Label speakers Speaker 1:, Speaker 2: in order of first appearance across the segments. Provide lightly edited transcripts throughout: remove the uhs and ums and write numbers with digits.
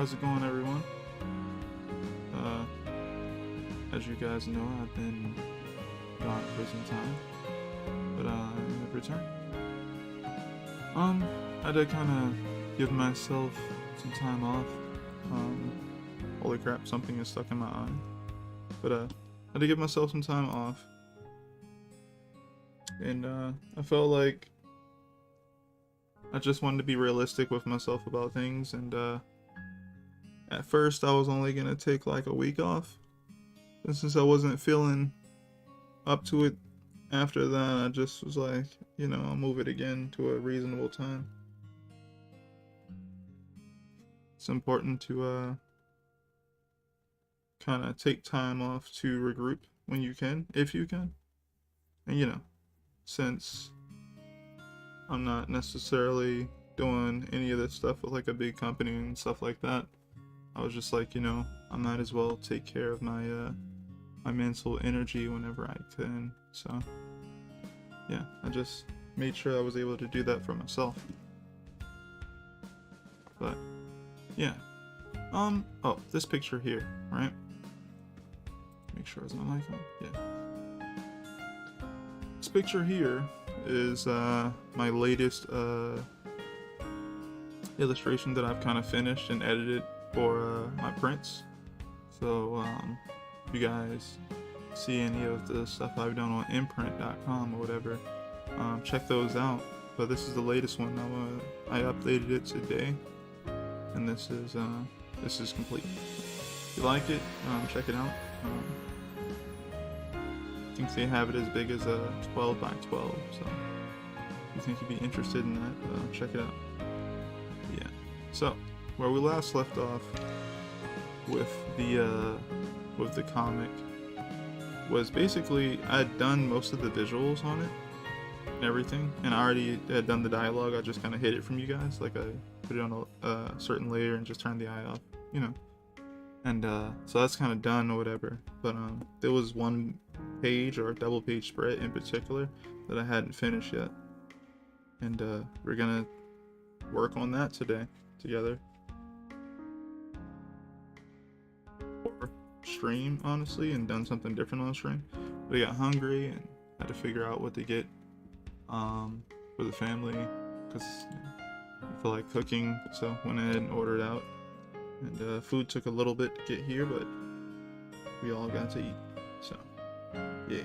Speaker 1: How's it going, everyone? As you guys know, I've been gone for some time, but I've returned. I did kind of give myself some time off. Holy crap, something is stuck in my eye. But I had to give myself some time off, and I felt like I just wanted to be realistic with myself about things, and at first I was only gonna take like a week off, and since I wasn't feeling up to it after that, I just was like, I'll move it again to a reasonable time. It's important to kind of take time off to regroup when you can, if you can. And since I'm not necessarily doing any of this stuff with like a big company and stuff like that, I was just like, I might as well take care of my my mental energy whenever I can. So yeah, I just made sure I was able to do that for myself. But yeah, oh, this picture here, right? Make sure it's my mic on. Yeah. This picture here is my latest illustration that I've kind of finished and edited for my prints. So if you guys see any of the stuff I've done on imprint.com or whatever, check those out. But this is the latest one. I updated it today, and this is complete. If you like it, check it out. I think they have it as big as a 12 by 12, so if you think you'd be interested in that, check it out. Yeah. So where we last left off with the comic was basically I had done most of the visuals on it and everything, and I already had done the dialogue. I just kind of hid it from you guys, like I put it on a certain layer and just turned the eye off, and so that's kind of done or whatever. But there was one page or a double page spread in particular that I hadn't finished yet, and we're gonna work on that today together. Or stream, honestly, and done something different on stream. But I got hungry and had to figure out what to get for the family, because I feel like cooking, so went ahead and ordered out. And food took a little bit to get here, but we all got to eat. So yeah,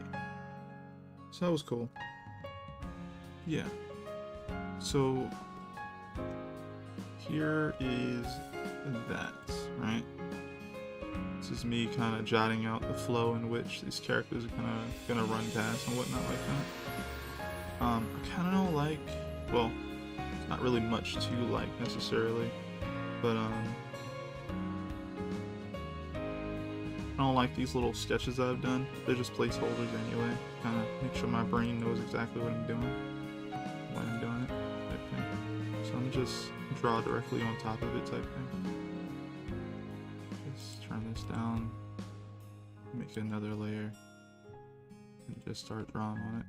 Speaker 1: so that was cool. Yeah, so here is that, right? This is me kind of jotting out the flow in which these characters are gonna run past and whatnot like that. I kind of don't like, well, it's not really much to like necessarily, but I don't like these little sketches that I've done. They're just placeholders anyway. Kind of make sure my brain knows exactly what I'm doing when I'm doing it, type thing. So I'm just draw directly on top of it, type thing. Just turn this down, make another layer, and just start drawing on it.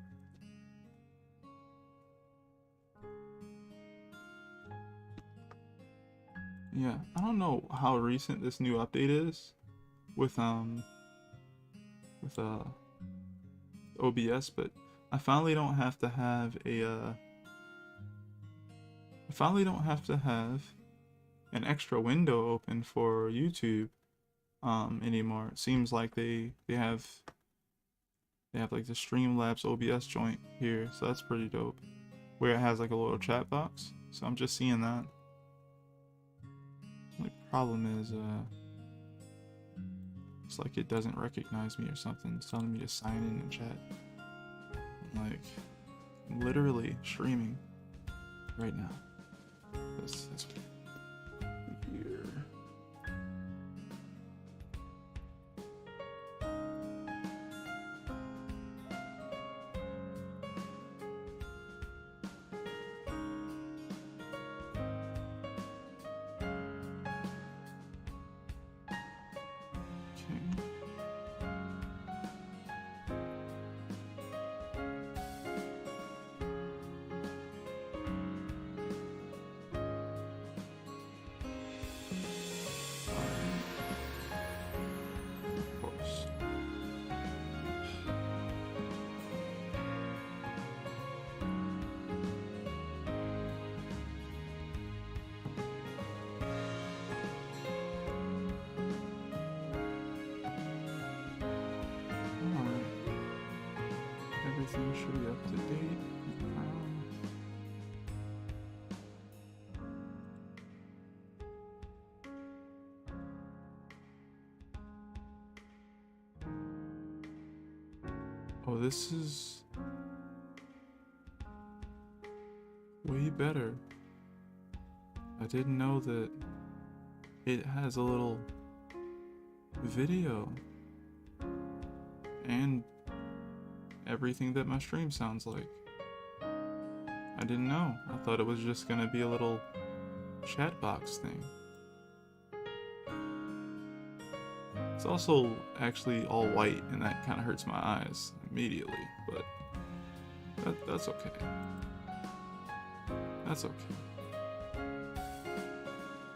Speaker 1: Yeah, I don't know how recent this new update is with OBS, but I finally don't have to have an extra window open for YouTube anymore. It seems like they have like the Streamlabs OBS joint here, so that's pretty dope, where it has like a little chat box. So I'm just seeing that. The only problem is it's like it doesn't recognize me or something. It's telling me to sign in and chat. I'm like, I'm literally streaming right now. That's here. everything should be up to date. Oh, this is way better. I didn't know that it has a little video and everything that my stream sounds like. I didn't know. I thought it was just gonna be a little chat box thing. It's also actually all white, and that kind of hurts my eyes immediately, but that's okay. That's okay.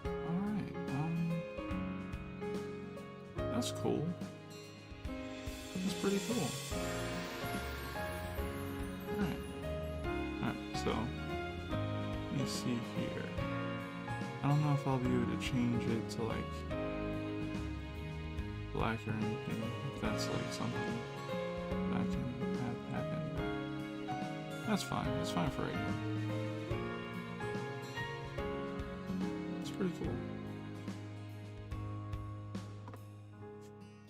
Speaker 1: Alright, that's cool. That's pretty cool. Alright, so, let me see here. I don't know if I'll be able to change it to like black or anything, if that's like something that I can have happen. That's fine for right now. It's pretty cool.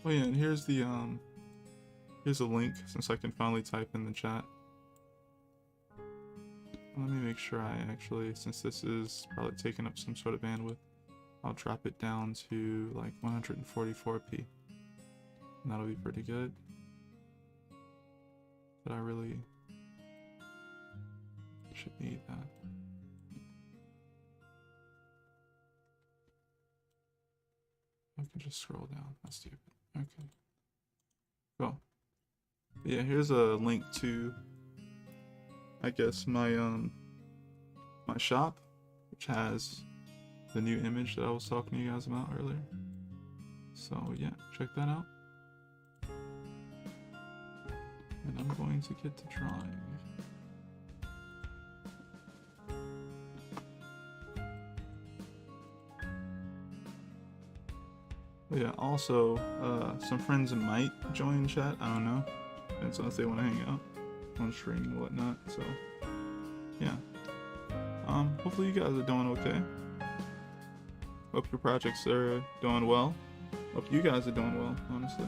Speaker 1: Oh yeah, and here's a link, since I can finally type in the chat. Let me make sure I actually, since this is probably taking up some sort of bandwidth, I'll drop it down to like 144p. And that'll be pretty good. But I really should need that. I can just scroll down. That's stupid. Okay. Cool. Yeah, here's a link to, I guess, my my shop, which has the new image that I was talking to you guys about earlier. So yeah, check that out. And I'm going to get to drawing. But yeah, also, some friends might join chat, I don't know. Depends on if they want to hang out on stream and whatnot, so yeah. Hopefully you guys are doing okay. Hope your projects are doing well. Hope you guys are doing well, honestly.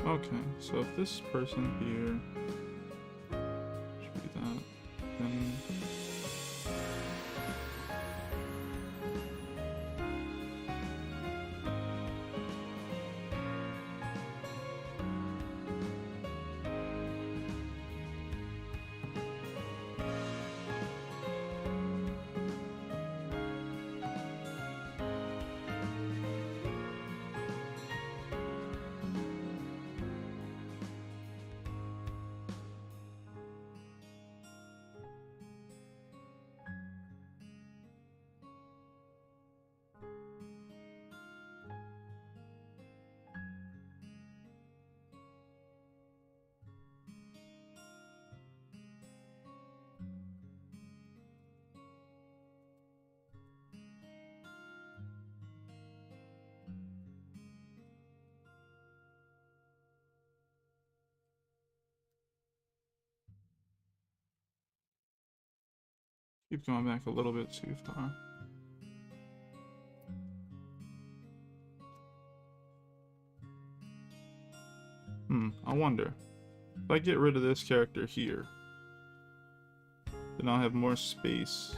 Speaker 1: Okay, so if this person here should be that, then Keep going back a little bit too far. I wonder. If I get rid of this character here, then I'll have more space.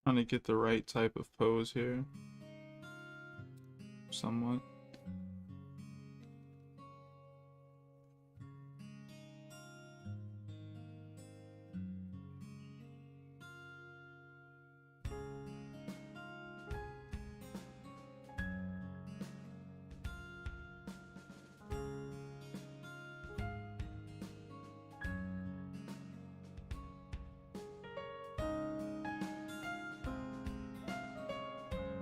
Speaker 1: Trying to get the right type of pose here. Somewhat.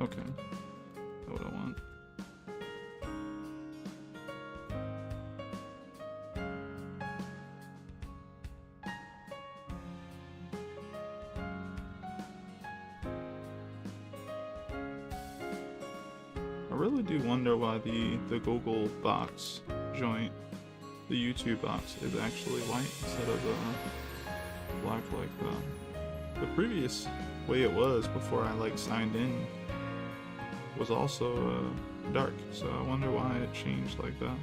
Speaker 1: Okay, that's what I want. I really do wonder why the Google box joint, the YouTube box, is actually white instead of black like the previous way it was before I like signed in. Was also dark, so I wonder why it changed like that.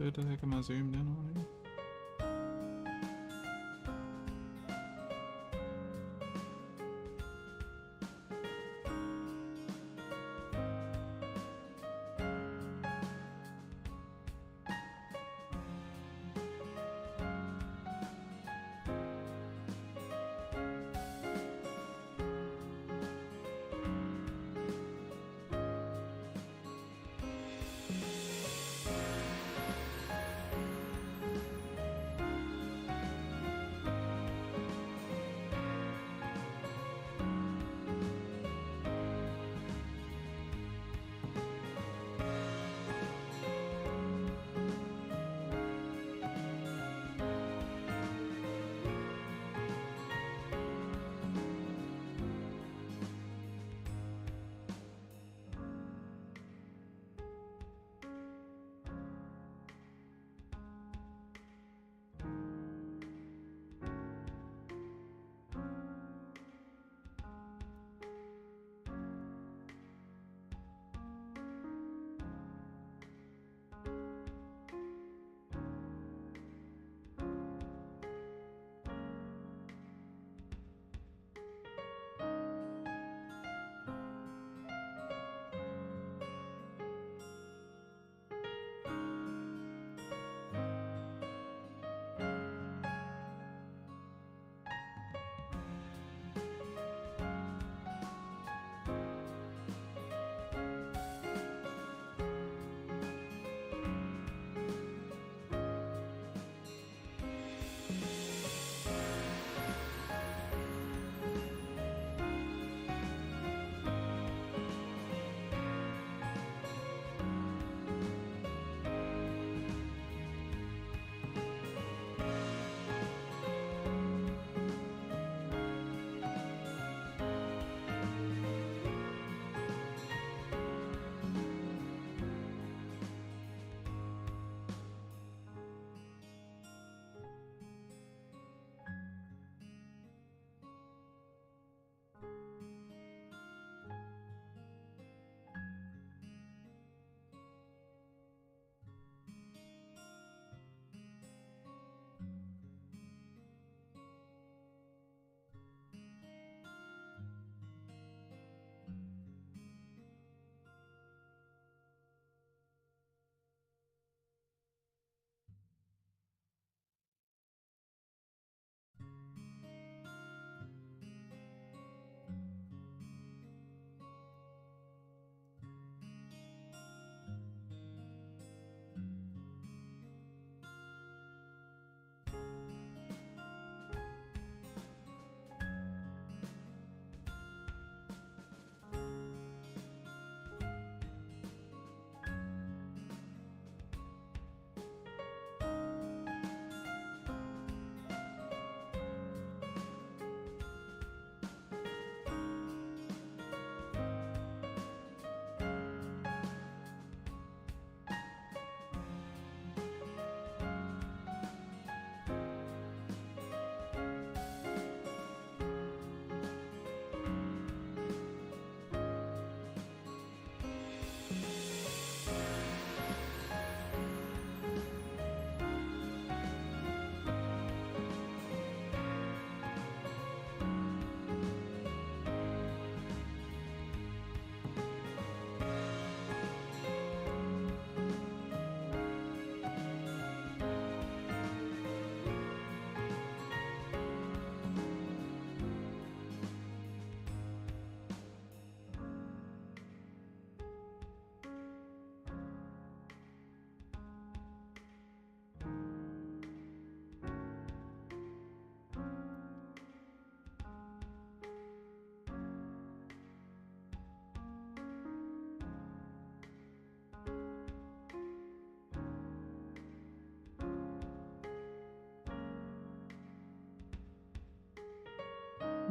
Speaker 1: Where the heck am I zoomed in on here?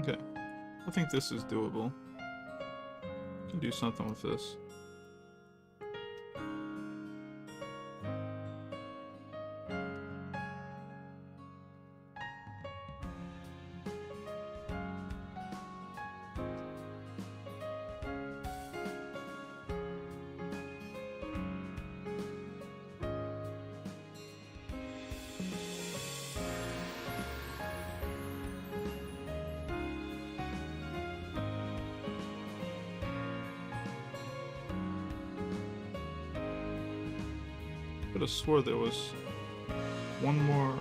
Speaker 1: Okay. I think this is doable. Can do something with this. could have swore there was one more.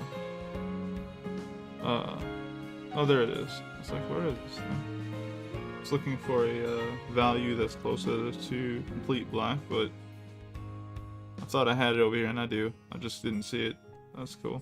Speaker 1: Oh, there it is. It's like, where is this thing? I was looking for a value that's closer to complete black, but I thought I had it over here, and I do. I just didn't see it. That's cool.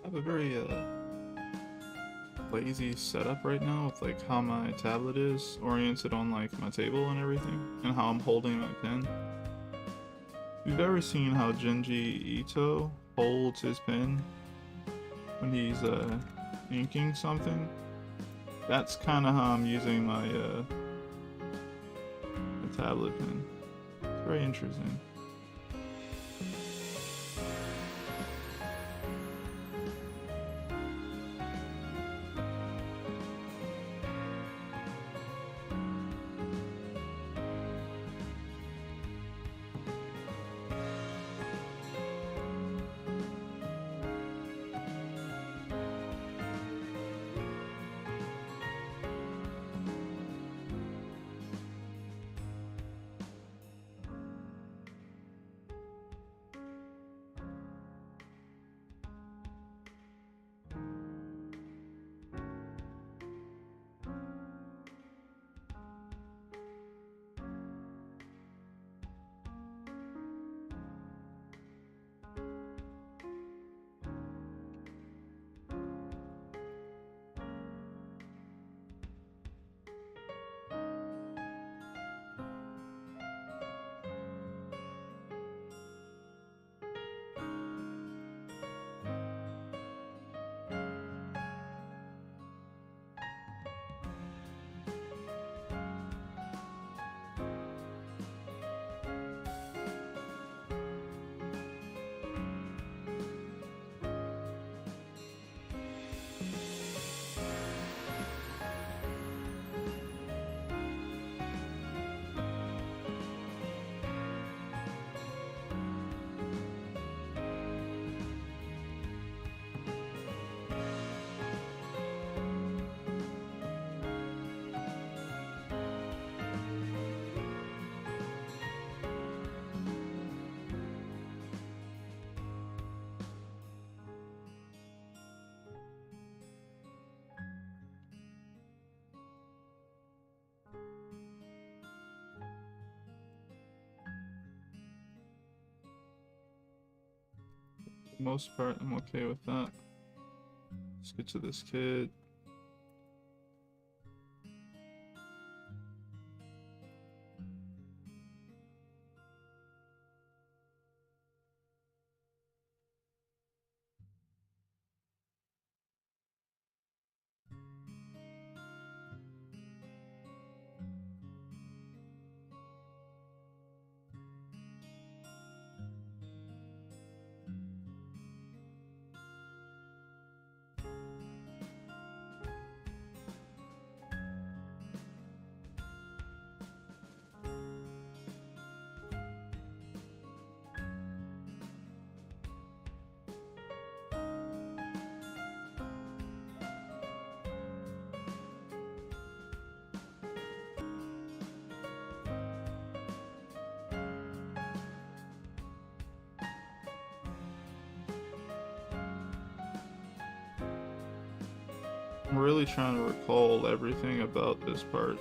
Speaker 1: I have a very lazy setup right now with like how my tablet is oriented on like my table and everything, and how I'm holding my pen. If you've ever seen how Junji Ito holds his pen when he's inking something, that's kind of how I'm using my tablet pen. It's very interesting. the most part, I'm okay with that. Let's get to this kid. I'm really trying to recall everything about this part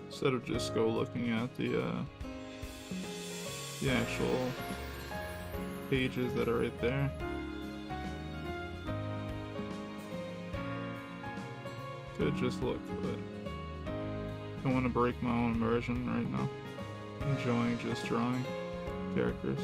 Speaker 1: instead of just go looking at the actual pages that are right there. Could just look, but I don't want to break my own immersion right now. Enjoying just drawing characters.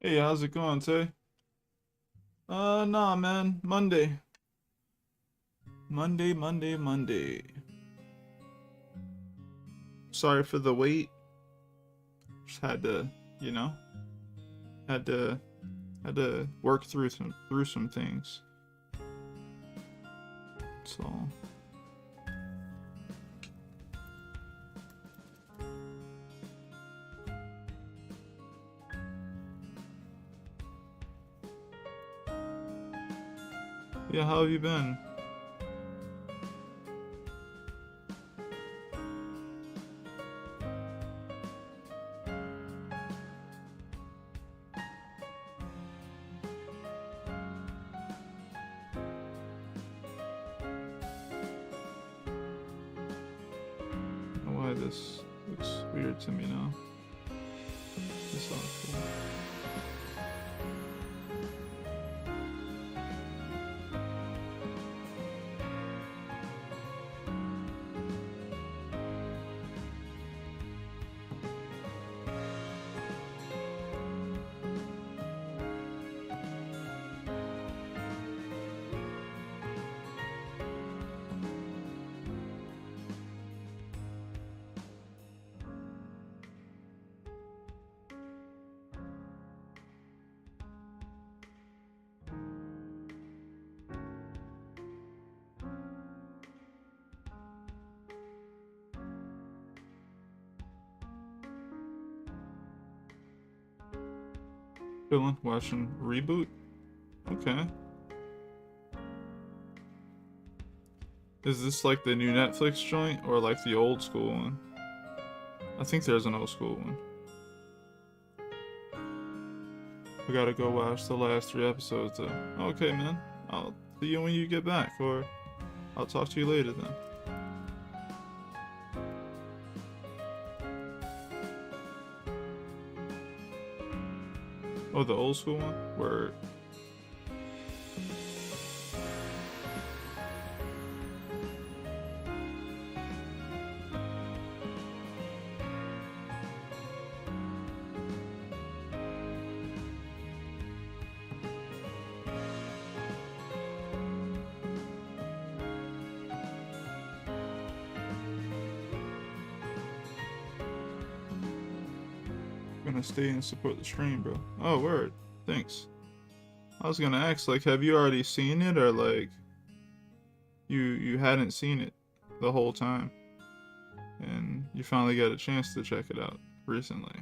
Speaker 1: Hey, how's it going, Tay? Nah, man. Monday. Monday. Sorry for the wait. Just had to, you know, had to work through some things. So. Yeah, how have you been? I don't know why this looks weird to me now. It's not cool. Chilling, watching Reboot. Okay. Is this like the new Netflix joint or like the old school one? I think there's an old school one. I gotta go watch the last 3 episodes though. Okay, man. I'll see you when you get back, or I'll talk to you later then. Oh, the old school one? Word. Gonna stay and support the stream, bro. Oh, word. Thanks. I was gonna ask, like, have you already seen it, or like you hadn't seen it the whole time, and you finally got a chance to check it out recently?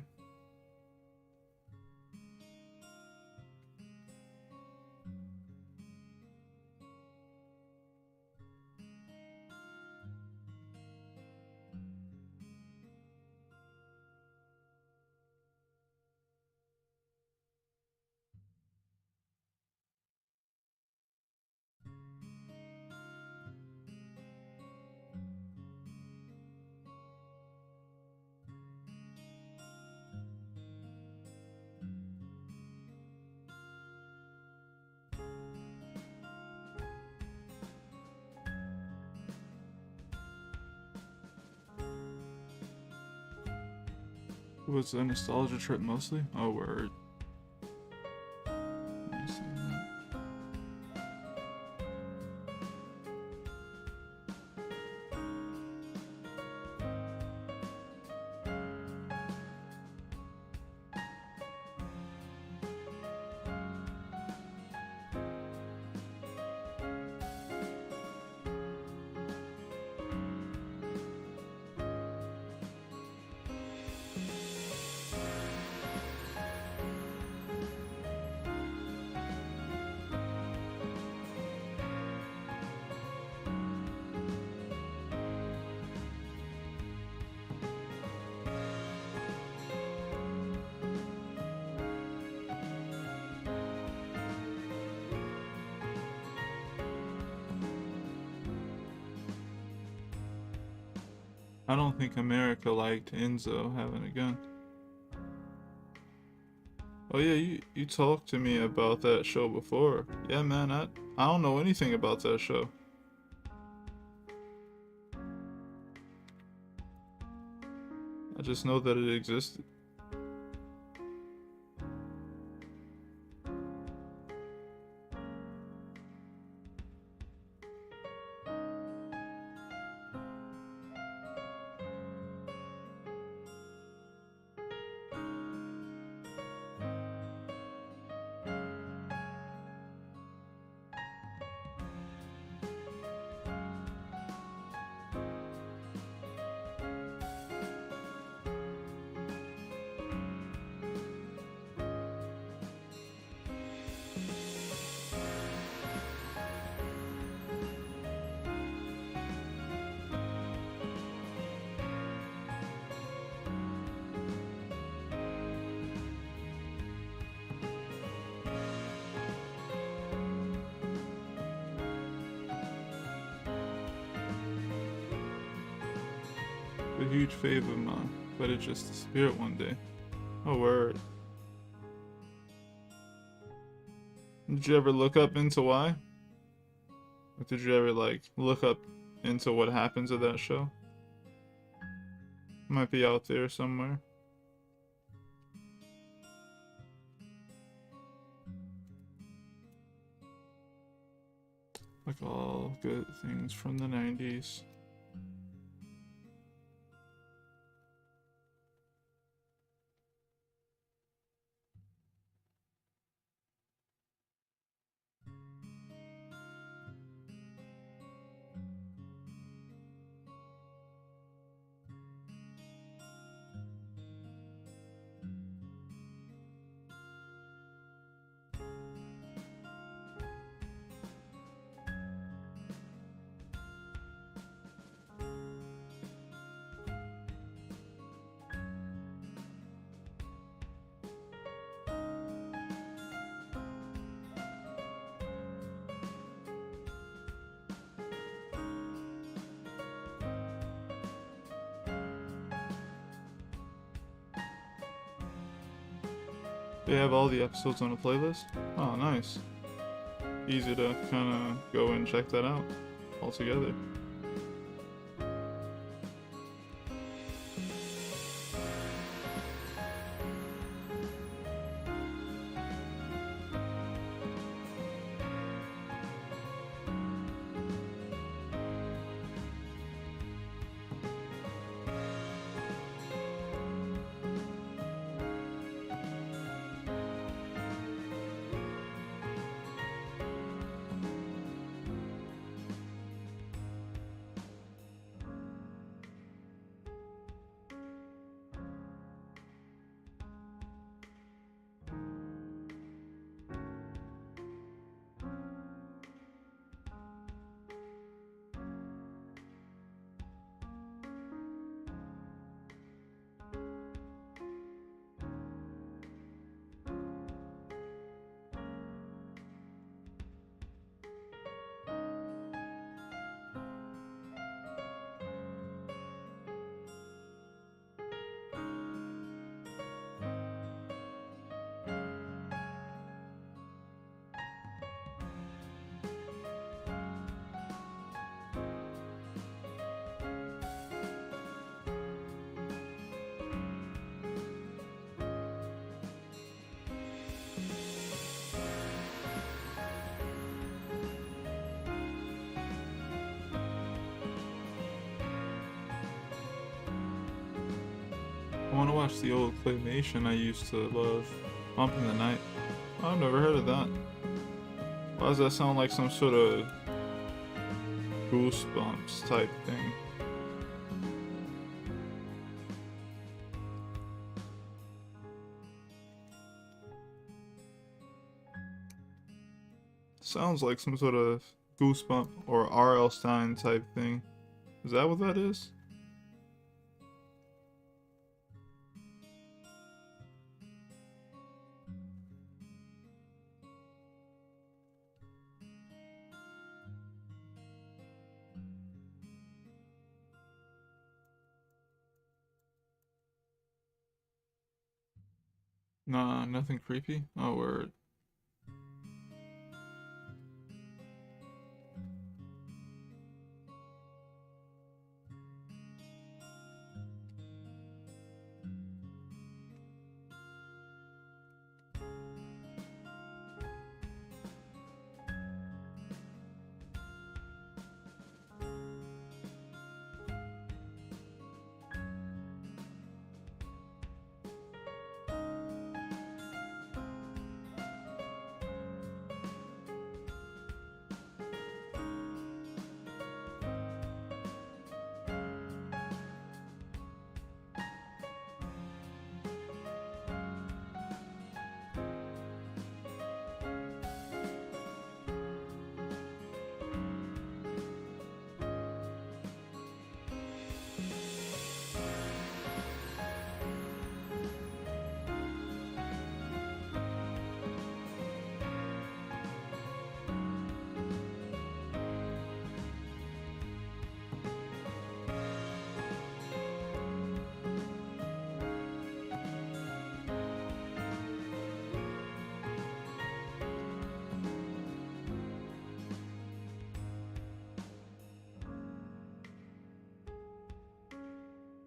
Speaker 1: It was a nostalgia trip mostly? Oh, word. Let me see that. I don't think America liked Enzo having a gun. Oh yeah, you talked to me about that show before. Yeah, man, I don't know anything about that show. I just know that it existed. A huge fave of mine, but it just disappeared one day. Oh, word. Did you ever look up into why? Like, did you ever, like, look up into what happens at that show? Might be out there somewhere. Like all good things from the 90s. They have all the episodes on a playlist? Oh, nice. Easy to kind of go and check that out all together. I want to watch the old claymation I used to love, Bump in the Night. I've never heard of that. Why does that sound like some sort of Goosebumps type thing? Sounds like some sort of Goosebump or R.L. Stein type thing. Is that what that is? Nah, nothing creepy. Oh, word.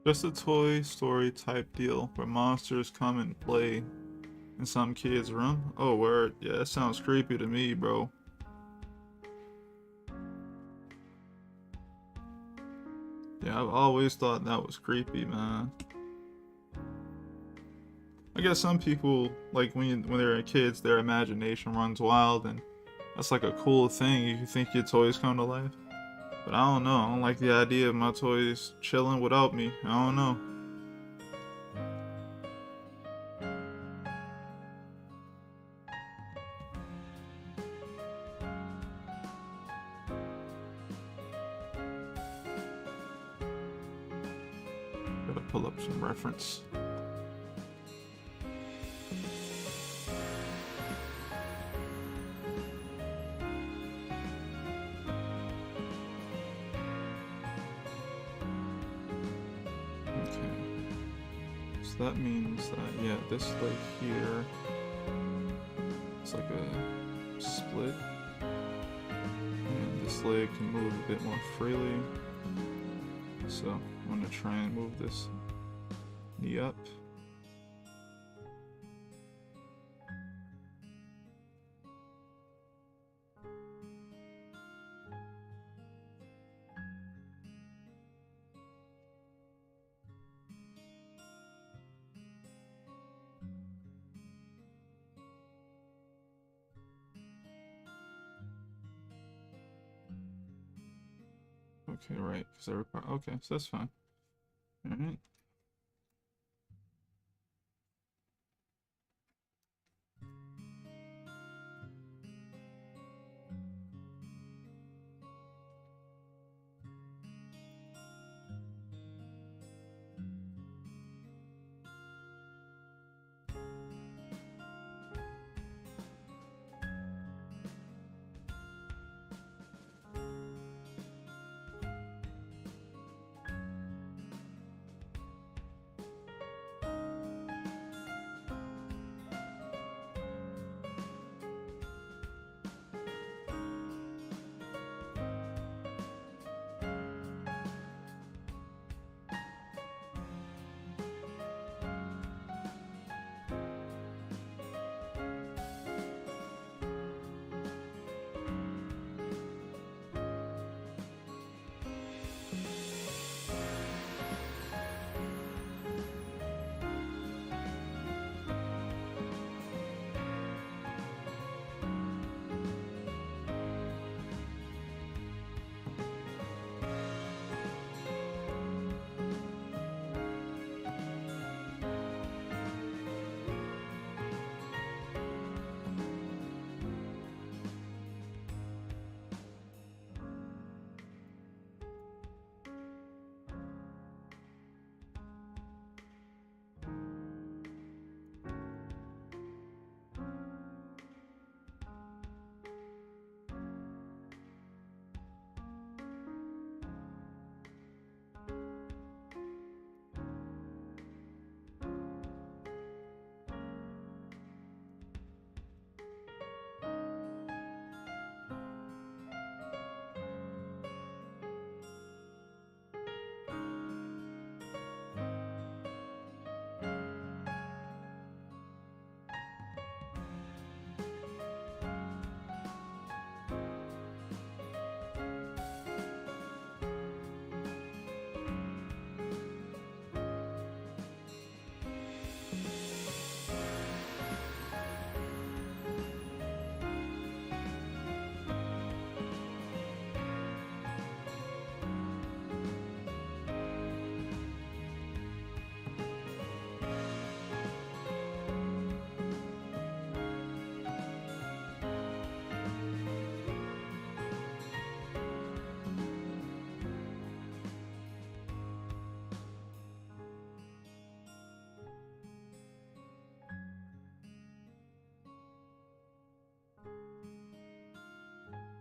Speaker 1: Just a Toy Story type deal where monsters come and play in some kid's room? Oh, word. Yeah, that sounds creepy to me, bro. Yeah, I've always thought that was creepy, man. I guess some people, like when they're kids, their imagination runs wild, and that's like a cool thing. You think your toys come to life. But I don't know. I don't like the idea of my toys chilling without me. I don't know. Gotta pull up some reference. Okay. So that means that, yeah, this leg here almost like a split. And this leg can move a bit more freely. So I'm gonna try and move this knee up. Okay, right, because I require, okay, so that's fine. All right.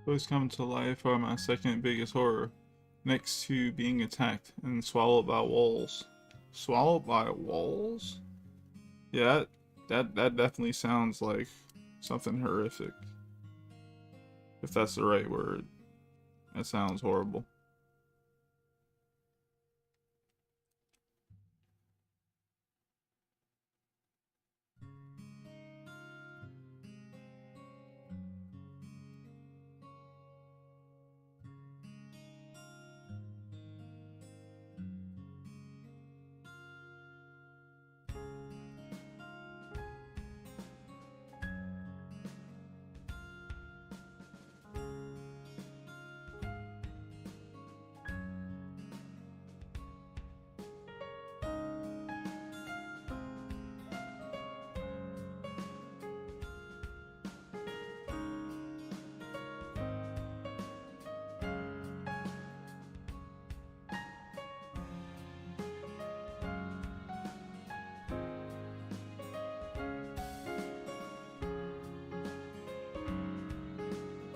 Speaker 1: Boys Come to Life are my second biggest horror, next to being attacked and swallowed by walls. Swallowed by walls? Yeah, that definitely sounds like something horrific. If that's the right word. That sounds horrible.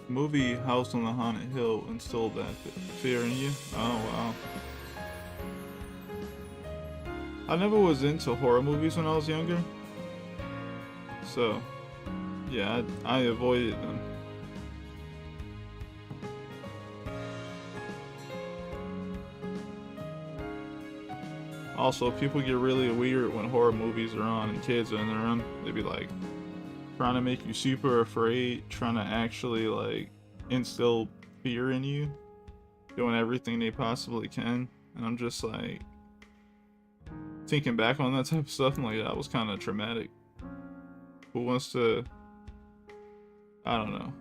Speaker 1: Movie House on the Haunted Hill instilled that fear in you? Oh wow. I never was into horror movies when I was younger. So, Yeah, I avoided them. Also, people get really weird when horror movies are on and kids are in the room. They be like trying to make you super afraid, trying to actually like instill fear in you, doing everything they possibly can. And I'm just like thinking back on that type of stuff. I'm like, that was kind of traumatic. Who wants to? I don't know.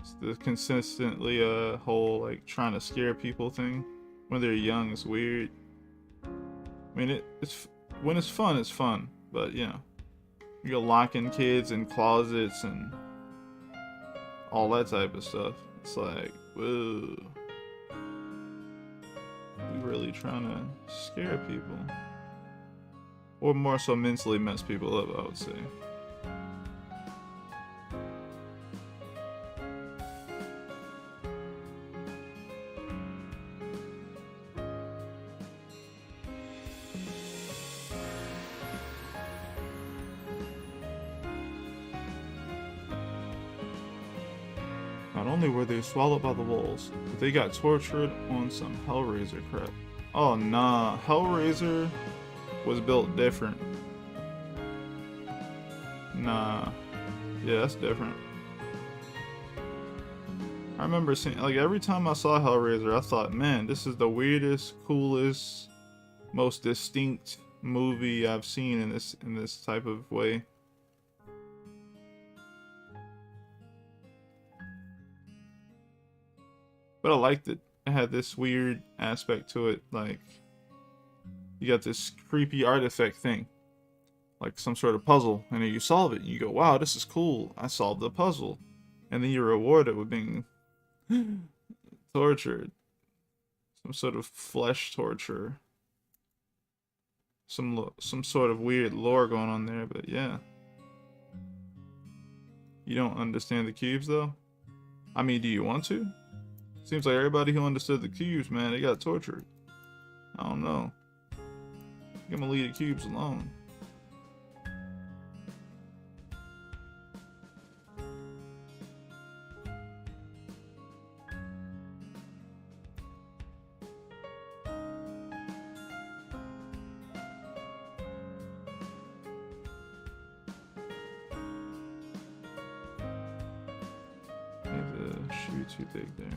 Speaker 1: It's the consistently whole like trying to scare people thing when they're young is weird. I mean, it's when it's fun, but you know, you're locking kids in closets and all that type of stuff. It's like, whoa, we really trying to scare people, or more so mentally mess people up, I would say. Not only were they swallowed by the walls, but they got tortured on some Hellraiser crap. Oh nah, Hellraiser was built different. Nah, yeah, that's different. I remember seeing, like, every time I saw Hellraiser, I thought, man, this is the weirdest, coolest, most distinct movie I've seen in this type of way. But I liked it. It had this weird aspect to it, like you got this creepy artifact thing, like some sort of puzzle, and then you solve it, and you go, wow, this is cool, I solved the puzzle. And then you're rewarded with being tortured. Some sort of flesh torture. Some sort of weird lore going on there, but yeah. You don't understand the cubes, though? I mean, do you want to? Seems like everybody who understood the cubes, man, they got tortured. I don't know. I'm gonna leave the cubes alone. The shoe too big there.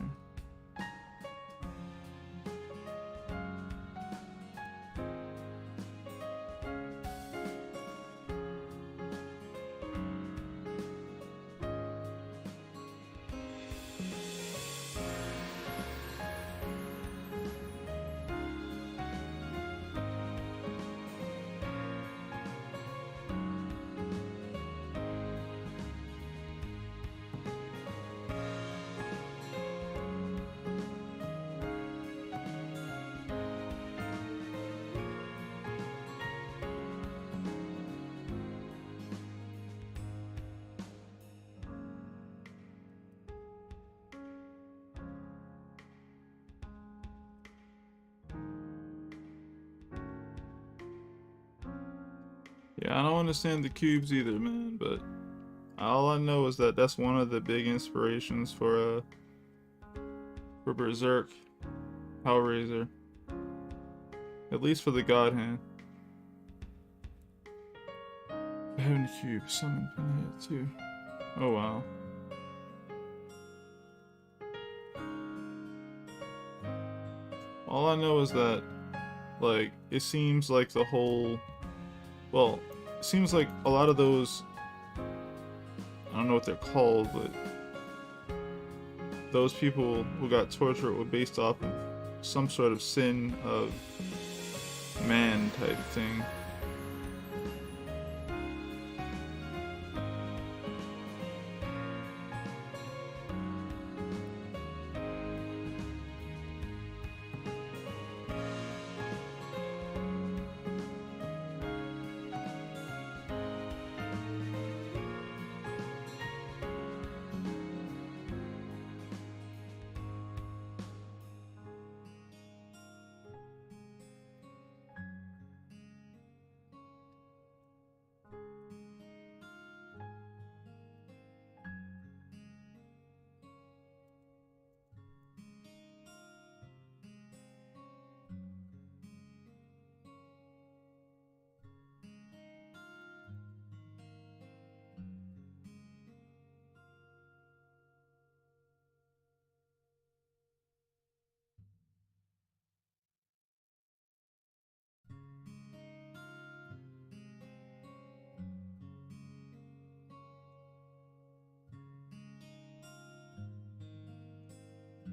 Speaker 1: Yeah, I don't understand the cubes either, man, but all I know is that that's one of the big inspirations for Berserk, Hellraiser. At least for the God Hand. Heaven Cube, summon Pinhead too. Oh wow. All I know is that, like, it seems like the whole, well, it seems like a lot of those, I don't know what they're called, but those people who got tortured were based off of some sort of sin of man type thing.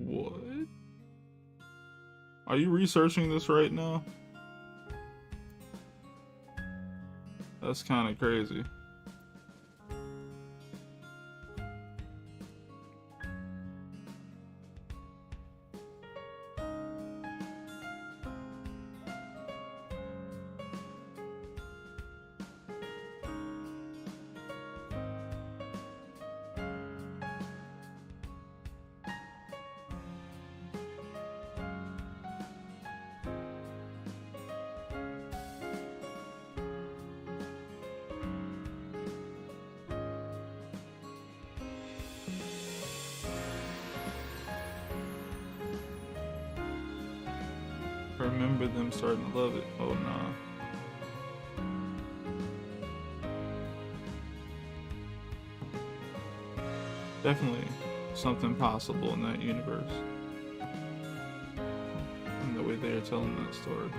Speaker 1: What? Are you researching this right now? That's kind of crazy. I remember them starting to love it. Oh nah. Definitely something possible in that universe. And the way they are telling that story.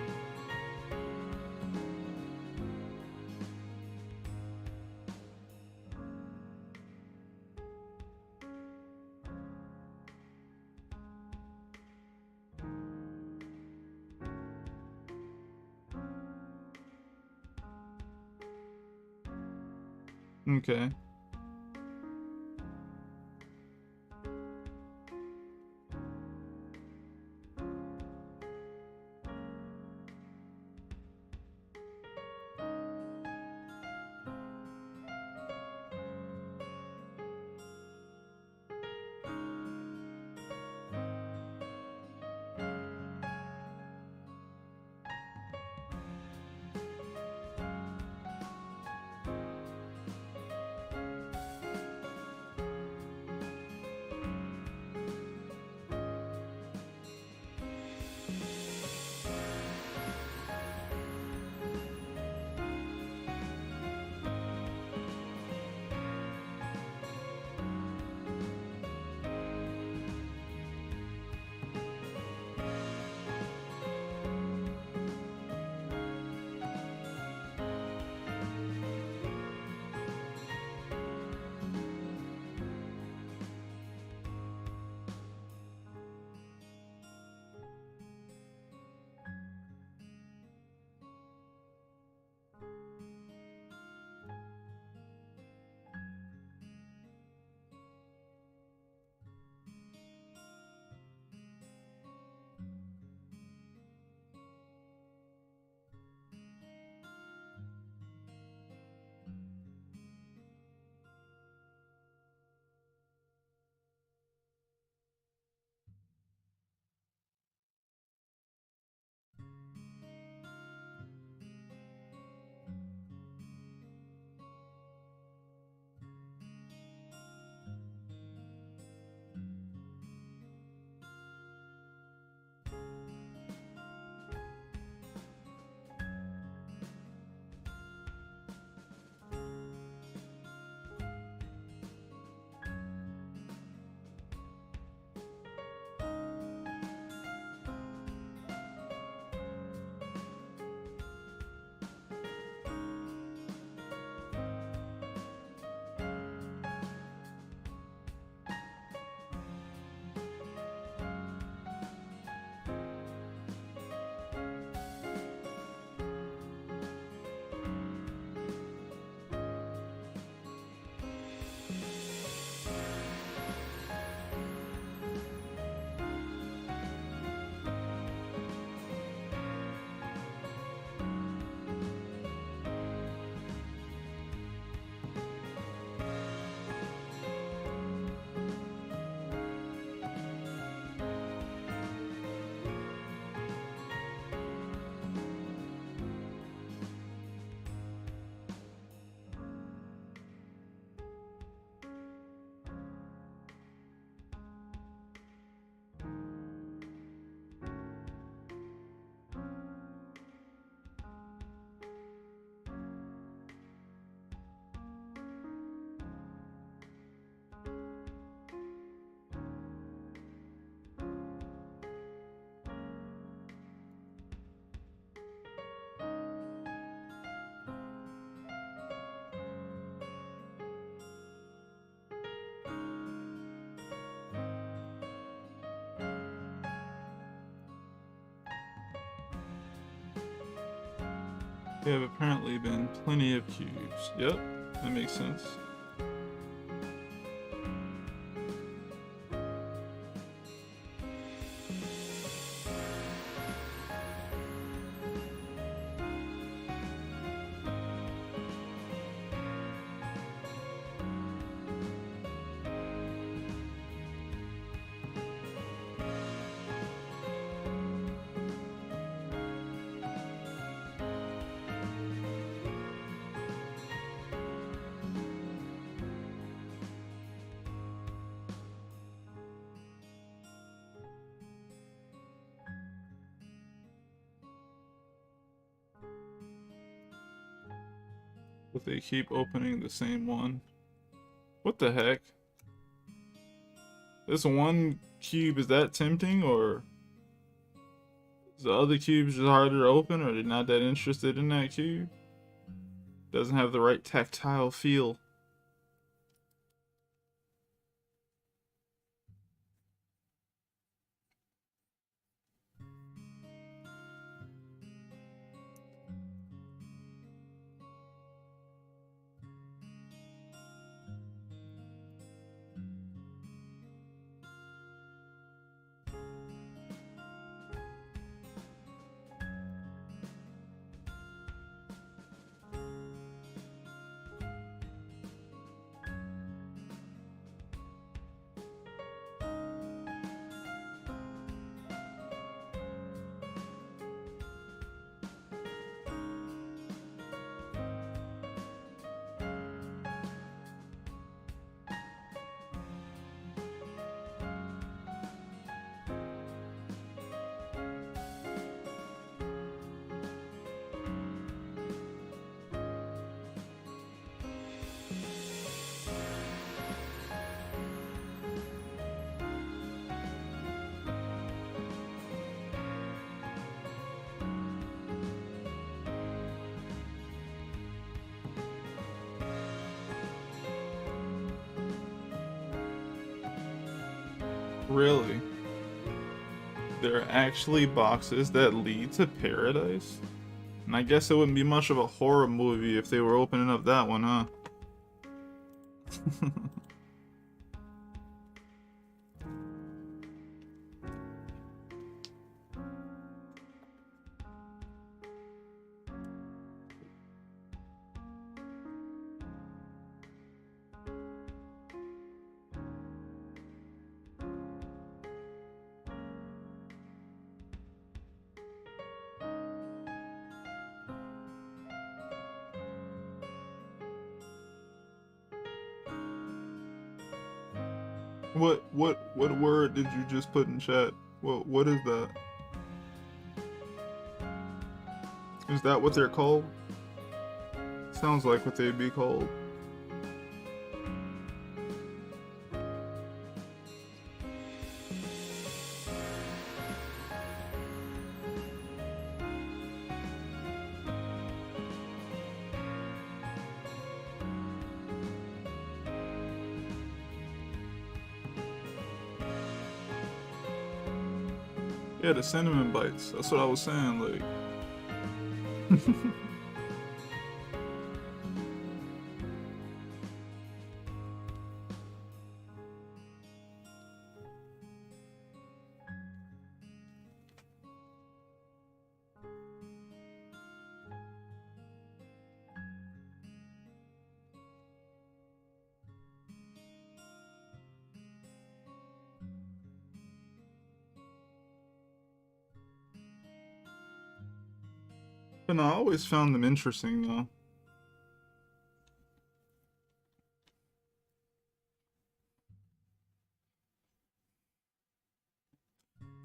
Speaker 1: Okay. There have apparently been plenty of cubes. Yep, that makes sense. But they keep opening the same one. What the heck? This one cube, is that tempting, or is the other cubes just harder to open, or they're not that interested in that cube? Doesn't have the right tactile feel. Really? There are actually boxes that lead to paradise? And I guess it wouldn't be much of a horror movie if they were opening up that one, huh? What word did you just put in chat? What is that? Is that what they're called? Sounds like what they'd be called. Yeah, the cinnamon bites. That's what I was saying, like. But no, I always found them interesting, though.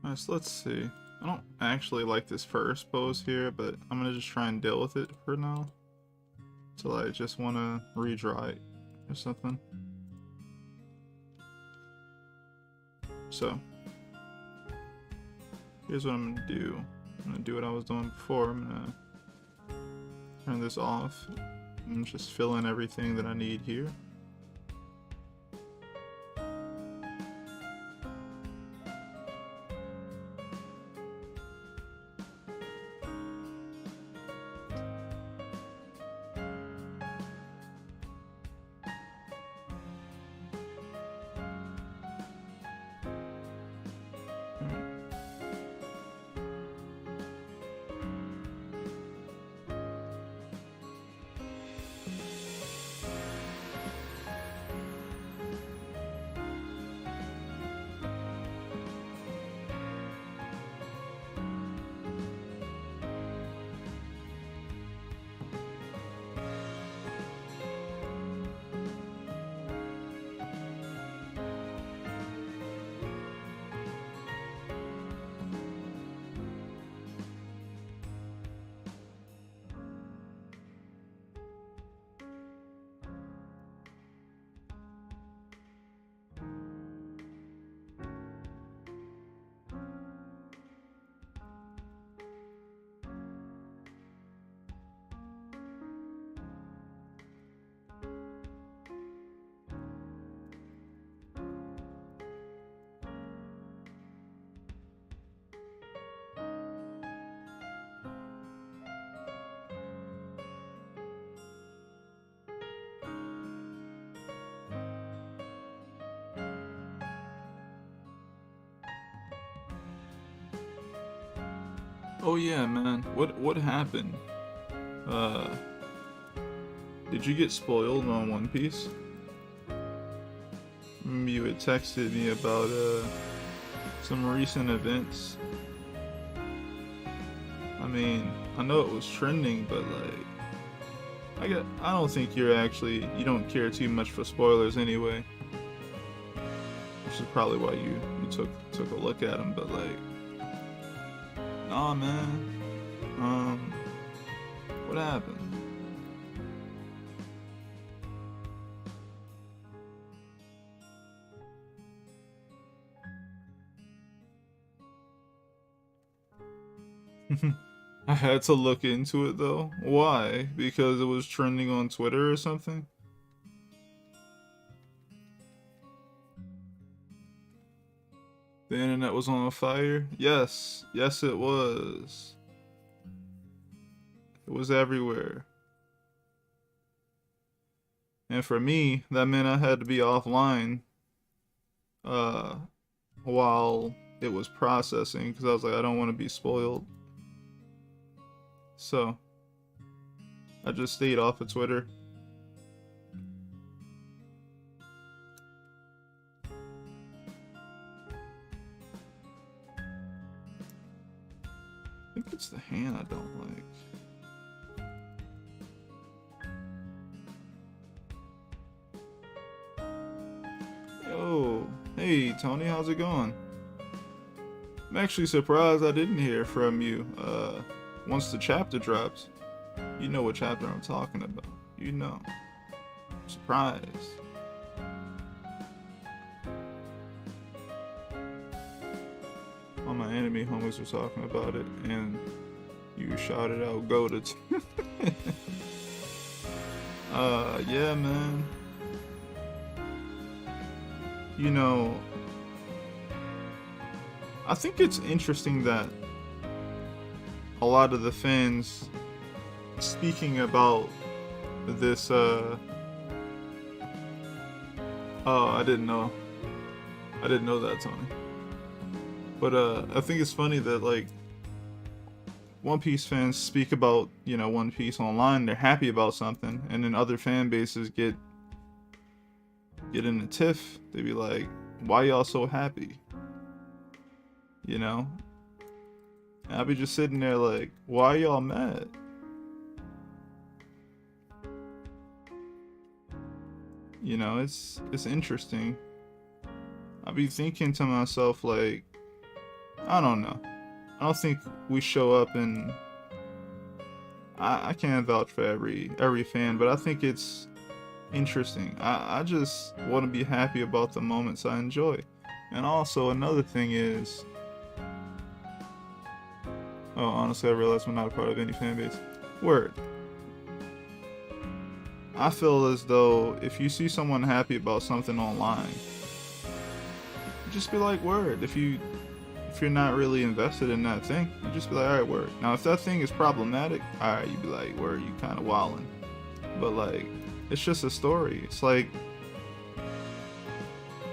Speaker 1: Alright, so let's see. I don't actually like this first pose here, but I'm gonna just try and deal with it for now. Till I just wanna redry it or something. So, here's what I'm gonna do. I'm gonna do what I was doing before. I'm gonna turn this off and just fill in everything that I need here. Oh yeah, man. What happened? Uh, did you get spoiled on One Piece? Remember you had texted me about some recent events. I mean, I know it was trending, but like, I don't think you don't care too much for spoilers anyway. Which is probably why you took a look at them, but like, nah, man. What happened? I had to look into it though. Why? Because it was trending on Twitter or something? The internet was on fire? Yes. Yes, it was. It was everywhere. And for me, that meant I had to be offline uh, while it was processing because I was like, I don't want to be spoiled. So, I just stayed off of Twitter. I think it's the hand I don't like. Yo, hey Tony, how's it going? I'm actually surprised I didn't hear from you once the chapter drops. You know what chapter I'm talking about. You know. Surprise. All my anime homies were talking about it, and you shouted out goated. Yeah, man. You know, I think it's interesting that a lot of the fans speaking about this, oh, I didn't know that, Tony. But, I think it's funny that, like, One Piece fans speak about, you know, One Piece online, they're happy about something, and then other fan bases get in a tiff. They be like, why y'all so happy? You know? And I'll be just sitting there like, why y'all mad? You know, it's interesting. I'll be thinking to myself like, I don't know. I don't think we show up and I can't vouch for every fan, but I think it's interesting. I just want to be happy about the moments I enjoy. And also another thing is, oh, honestly, I realize we're not a part of any fan base. Word. I feel as though if you see someone happy about something online, just be like, word. If you're not really invested in that thing, you just be like, alright, word. Now if that thing is problematic, alright, you be like, word, you kinda wildin'. But like, it's just a story. It's like,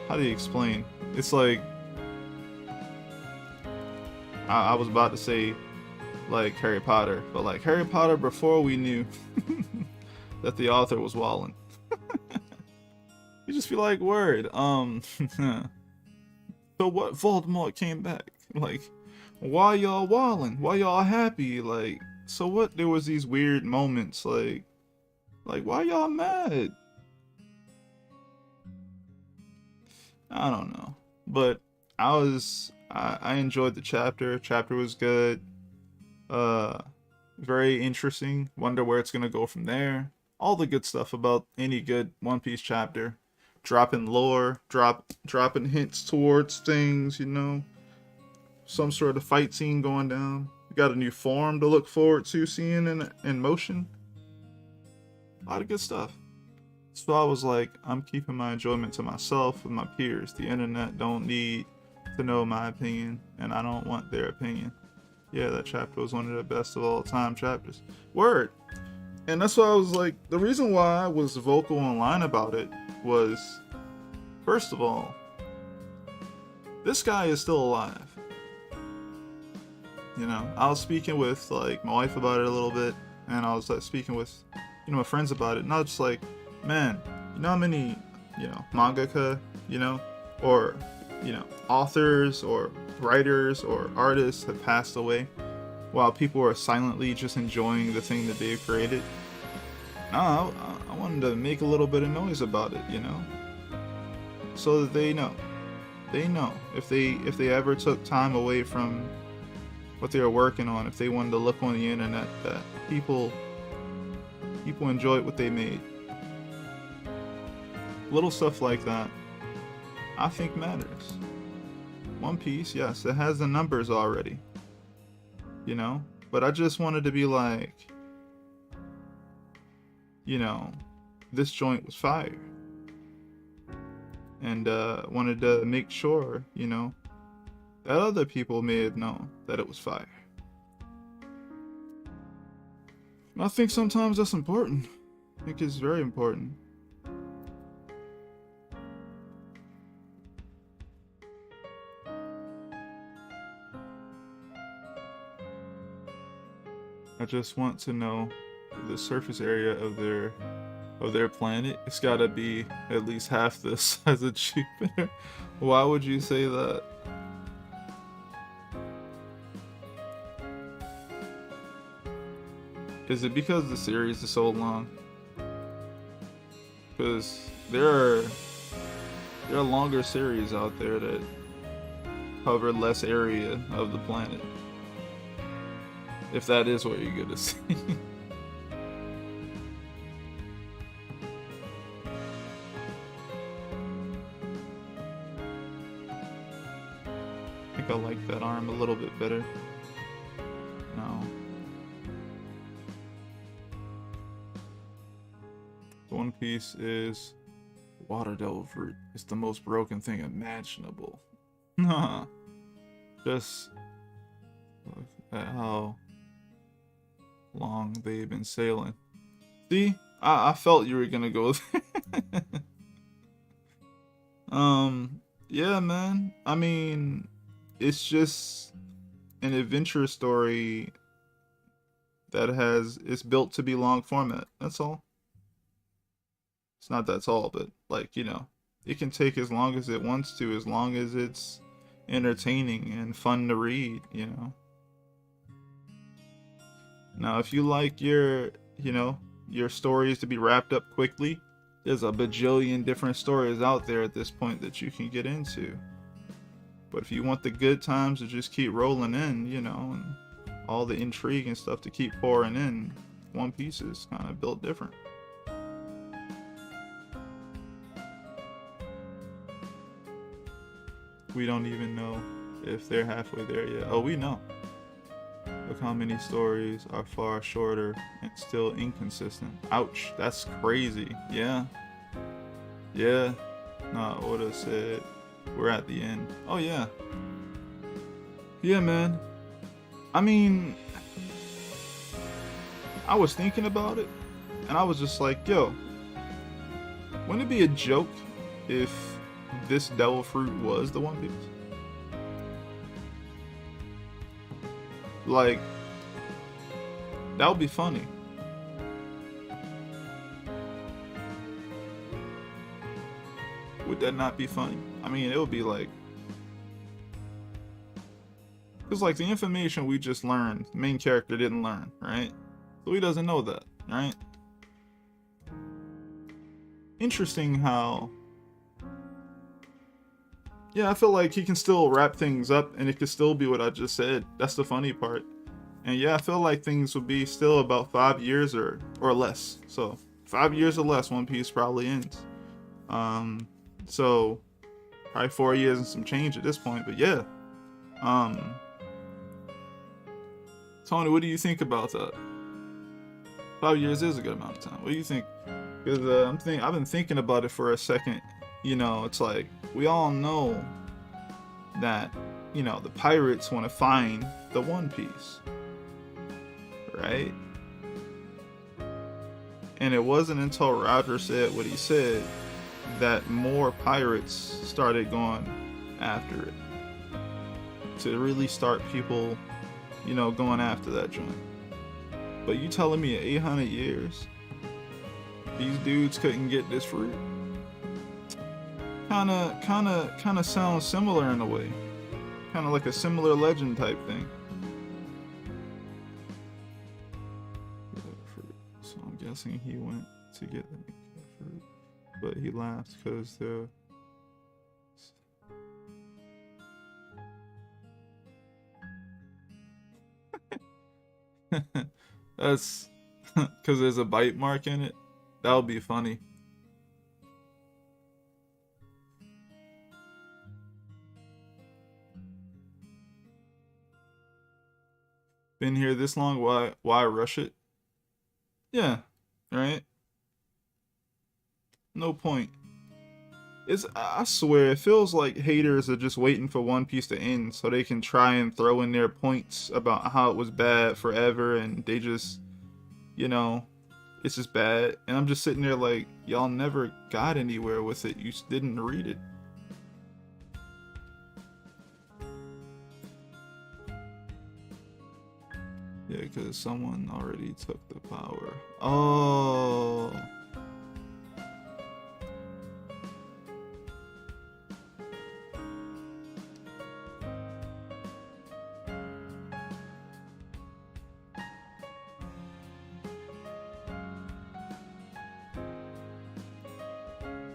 Speaker 1: how do you explain? It's like, I was about to say like Harry Potter, but like Harry Potter before we knew that the author was wildin'. You just feel like, word, so what, Voldemort came back? Like, why y'all wildin'? Why y'all happy? Like, so what? There was these weird moments, like why y'all mad? I don't know. But I enjoyed the chapter. Chapter was good. Very interesting. Wonder where it's gonna go from there. All the good stuff about any good One Piece chapter. Dropping lore, dropping hints towards things, you know. Some sort of fight scene going down. We got a new form to look forward to seeing in motion. A lot of good stuff. So I was like, I'm keeping my enjoyment to myself with my peers. The internet don't need to know my opinion, and I don't want their opinion. Yeah, that chapter was one of the best of all time chapters. Word. And that's why I was like, the reason why I was vocal online about it was, first of all, this guy is still alive. You know, I was speaking with like my wife about it a little bit, and I was like speaking with, you know, my friends about it, and I was just like, man, you know how many, you know, mangaka, you know, or, you know, authors or writers or artists have passed away while people are silently just enjoying the thing that they've created. No, I wanted to make a little bit of noise about it, you know, so that they know if they ever took time away from what they were working on, if they wanted to look on the internet, that people enjoyed what they made. Little stuff like that, I think matters. One Piece, yes, it has the numbers already, you know, but I just wanted to be like, you know, this joint was fire, and wanted to make sure, you know, that other people may have known that it was fire. I think sometimes that's important. I think it's very important. I just want to know the surface area of their planet. It's gotta be at least half the size of Jupiter. Why would you say that? Is it because the series is so long? Because there are longer series out there that cover less area of the planet. If that is what you're gonna see. I think I like that arm a little bit better. No. One Piece is water devil fruit. It's the most broken thing imaginable. Nah. Just look at how long they've been sailing. See? I felt you were gonna go there. Yeah, man. I mean, it's just an adventure story that it's built to be long format. That's all. It's not that's all, but like, you know, it can take as long as it wants to, as long as it's entertaining and fun to read, you know. Now, if you like your stories to be wrapped up quickly, there's a bajillion different stories out there at this point that you can get into. But if you want the good times to just keep rolling in, you know, and all the intrigue and stuff to keep pouring in, One Piece is kind of built different. We don't even know if they're halfway there yet. Oh, we know. Look how many stories are far shorter and still inconsistent. Ouch, that's crazy. Yeah. Yeah. Nah, Oda said we're at the end. Oh, yeah. Yeah, man. I mean, I was thinking about it, and I was just like, yo, wouldn't it be a joke if this devil fruit was the One Piece? Like, that would be funny. Would that not be funny? I mean, it would be like, because like the information we just learned, the main character didn't learn, right? So he doesn't know that, right? Interesting how, yeah, I feel like he can still wrap things up and it could still be what I just said. That's the funny part. And yeah, I feel like things would be still about 5 years or less. So 5 years or less, One Piece probably ends. So probably 4 years and some change at this point, but yeah. Tony, what do you think about that? 5 years is a good amount of time. What do you think? Because I've been thinking about it for a second. You know, it's like, we all know that, you know, the pirates want to find the One Piece, right? And it wasn't until Roger said what he said that more pirates started going after it, to really start people you know, going after that joint. But you telling me in 800 years, these dudes couldn't get this fruit? Kinda sounds similar in a way. Kinda like a similar legend type thing. So I'm guessing he went to get the fruit, but he laughed because the that's because there's a bite mark in it. That would be funny. Been here this long, why rush it? Yeah, right? No point. I swear, it feels like haters are just waiting for One Piece to end so they can try and throw in their points about how it was bad forever, and they just, you know, it's just bad. And I'm just sitting there like, y'all never got anywhere with it. You didn't read it. Yeah, because someone already took the power. Oh.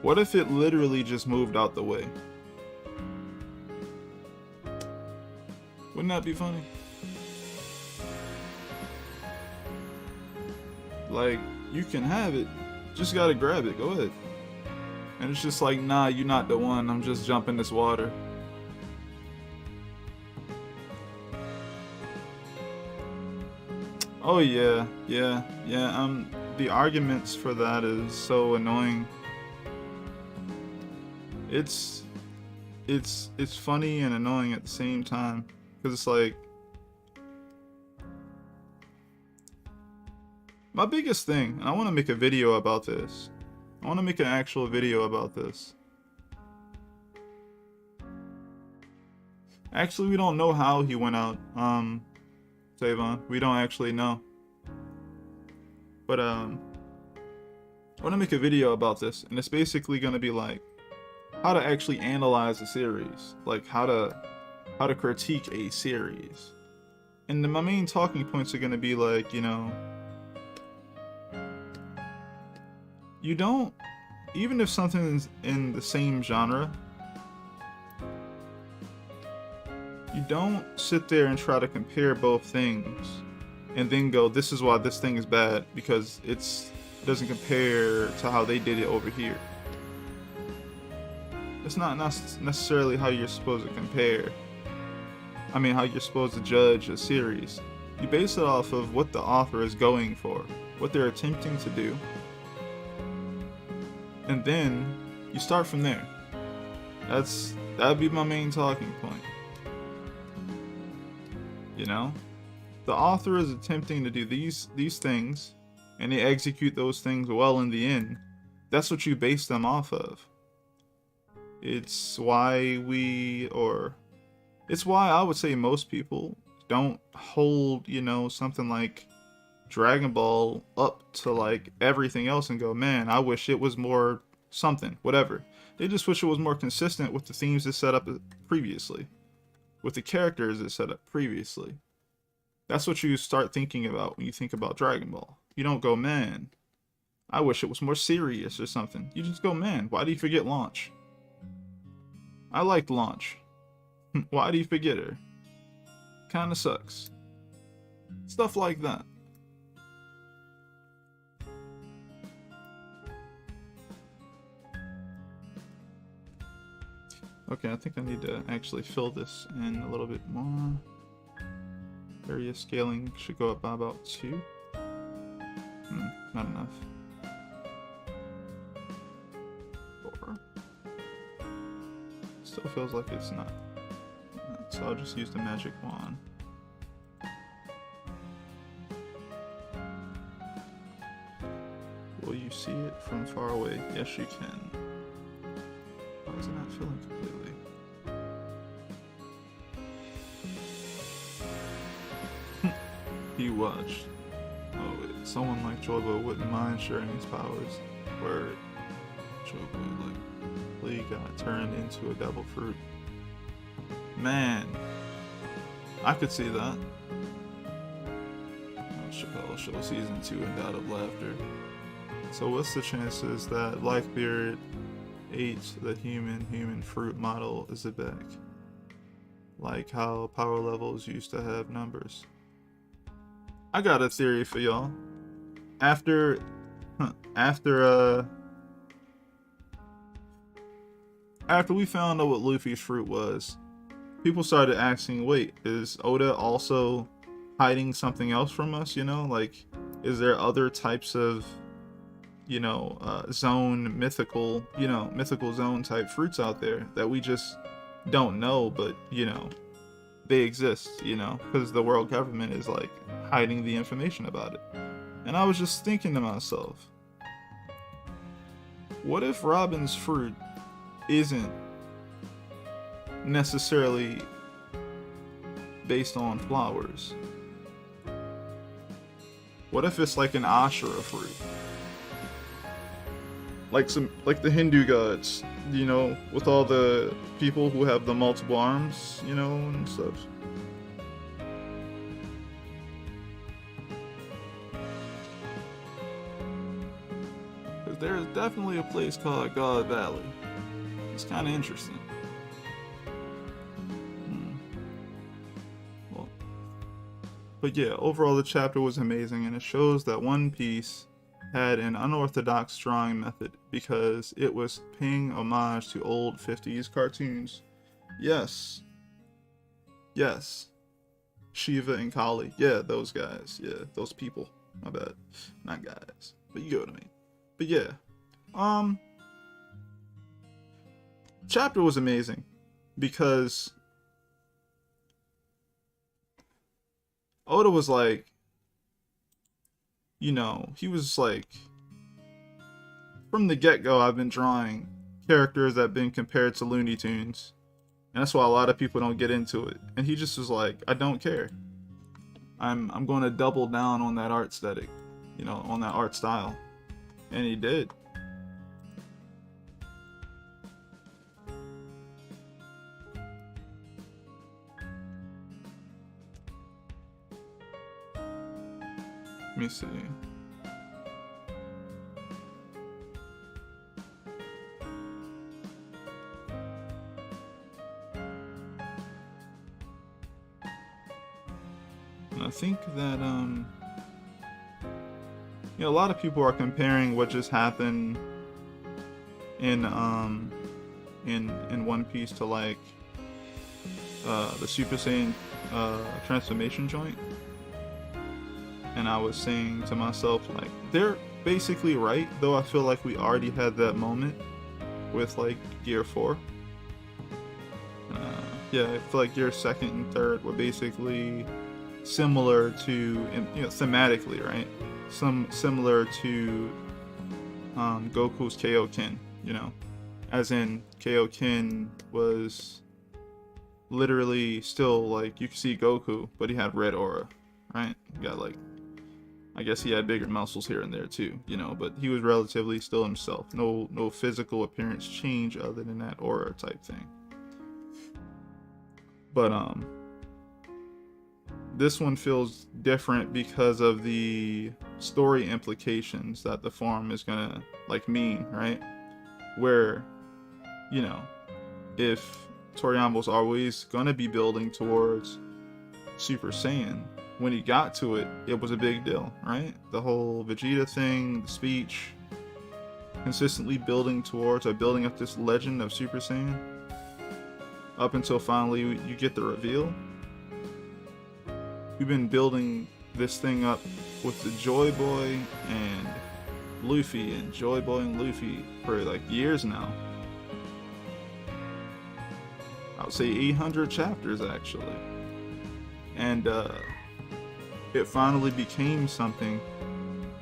Speaker 1: What if it literally just moved out the way? Wouldn't that be funny? Like, you can have it, just gotta grab it, go ahead. And it's just like, nah, you're not the one, I'm just jumping this water. Oh yeah, the arguments for that is so annoying. It's funny and annoying at the same time, because it's like, my biggest thing, and I want to make a video about this. I want to make an actual video about this. Actually, we don't know how he went out, Savon. We don't actually know. But, I want to make a video about this, and it's basically going to be like, how to actually analyze a series. Like, how to critique a series. And then my main talking points are going to be like, you know, you don't, even if something's in the same genre, you don't sit there and try to compare both things and then go, this is why this thing is bad because it doesn't compare to how they did it over here. It's not necessarily how you're supposed to compare. I mean, how you're supposed to judge a series. You base it off of what the author is going for, what they're attempting to do. And then you start from there. That'd be my main talking point. You know? The author is attempting to do these things, and they execute those things well in the end. That's what you base them off of. It's why it's why I would say most people don't hold, you know, something like Dragon Ball up to like everything else and go, man, I wish it was more something, whatever. They just wish it was more consistent with the themes it set up previously, with the characters it set up previously. That's what you start thinking about when you think about Dragon Ball. You don't go, man, I wish it was more serious or something. You just go, man, why do you forget Launch? I liked Launch. Why do you forget her? Kinda sucks. Stuff like that. Okay, I think I need to actually fill this in a little bit more. Area scaling should go up by about 2. Not enough. 4. Still feels like it's not. So I'll just use the magic wand. Will you see it from far away? Yes, you can. Why is it not filling completely? he watched. Oh, someone like Joyboy wouldn't mind sharing his powers. Where Joyboy, like, Lee got turned into a devil fruit. Man, I could see that. Chappelle Show Season 2 and Out of Laughter. So what's the chances that Blackbeard ate the human fruit model is it back? Like how power levels used to have numbers. I got a theory for y'all. After we found out what Luffy's fruit was, people started asking, wait, is Oda also hiding something else from us? You know, like, is there other types of, you know, mythical zone type fruits out there that we just don't know, but, you know, they exist, you know, because the world government is like hiding the information about it. And I was just thinking to myself, what if Robin's fruit isn't necessarily based on flowers? What if it's like an Ashura fruit? Like the Hindu gods, you know, with all the people who have the multiple arms, you know, and stuff. Because there's definitely a place called God Valley. It's kind of interesting. Well, but yeah, overall the chapter was amazing, and it shows that One Piece had an unorthodox drawing method because it was paying homage to old 50s cartoons. Yes. Yes. Shiva and Kali. Yeah, those guys. Yeah, those people. My bad. Not guys. But you get what I mean. But yeah. Chapter was amazing because Oda was like, you know, he was like, from the get-go, I've been drawing characters that have been compared to Looney Tunes. And that's why a lot of people don't get into it. And he just was like, I don't care. I'm going to double down on that art aesthetic, you know, on that art style. And he did. Let me see. And I think that you know, a lot of people are comparing what just happened in One Piece to like the Super Saiyan transformation joint. And I was saying to myself, like, they're basically right, though I feel like we already had that moment with, like, Gear 4. Yeah, I feel like Gear 2nd and 3rd were basically similar to, you know, thematically, right? Similar to Goku's Kaioken, you know? As in, Kaioken was literally still, like, you could see Goku, but he had red aura, right? You got, like, I guess he had bigger muscles here and there too, you know, but he was relatively still himself. No physical appearance change other than that aura type thing. But this one feels different because of the story implications that the form is gonna like mean, right? Where, you know, if Toriyama's always gonna be building towards Super Saiyan, when he got to it, it was a big deal, right? The whole Vegeta thing, the speech, consistently building towards or building up this legend of Super Saiyan, up until finally you get the reveal. We've been building this thing up with the Joy Boy and Luffy and Joy Boy and Luffy for like years now. I would say 800 chapters actually. And it finally became something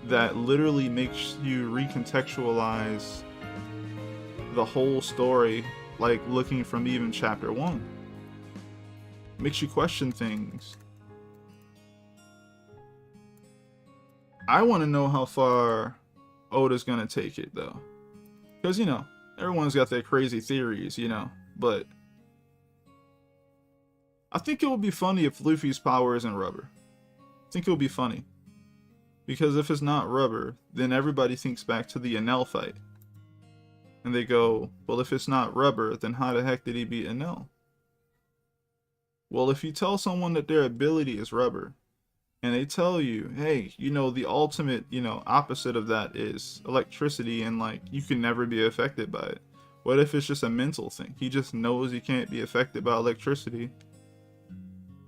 Speaker 1: that literally makes you recontextualize the whole story, like looking from even chapter 1. Makes you question things. I want to know how far Oda's gonna take it though, because you know everyone's got their crazy theories, you know. But I think it would be funny if Luffy's power isn't rubber. I think it would be funny because if it's not rubber, then everybody thinks back to the Enel fight, and they go, "Well, if it's not rubber, then how the heck did he beat Enel?" Well, if you tell someone that their ability is rubber, and they tell you, hey, you know, the ultimate, you know, opposite of that is electricity, and like you can never be affected by it. What if it's just a mental thing? He just knows he can't be affected by electricity,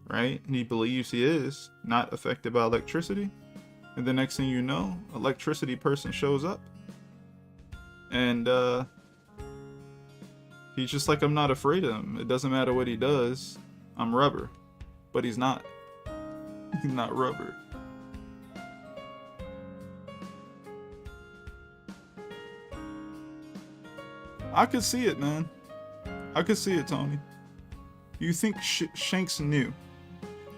Speaker 1: right? And he believes he is not affected by electricity. And the next thing you know, electricity person shows up. And he's just like, I'm not afraid of him. It doesn't matter what he does. I'm rubber. But he's not. He's not rubber. I could see it, man. I could see it, Tony. You think Shanks knew?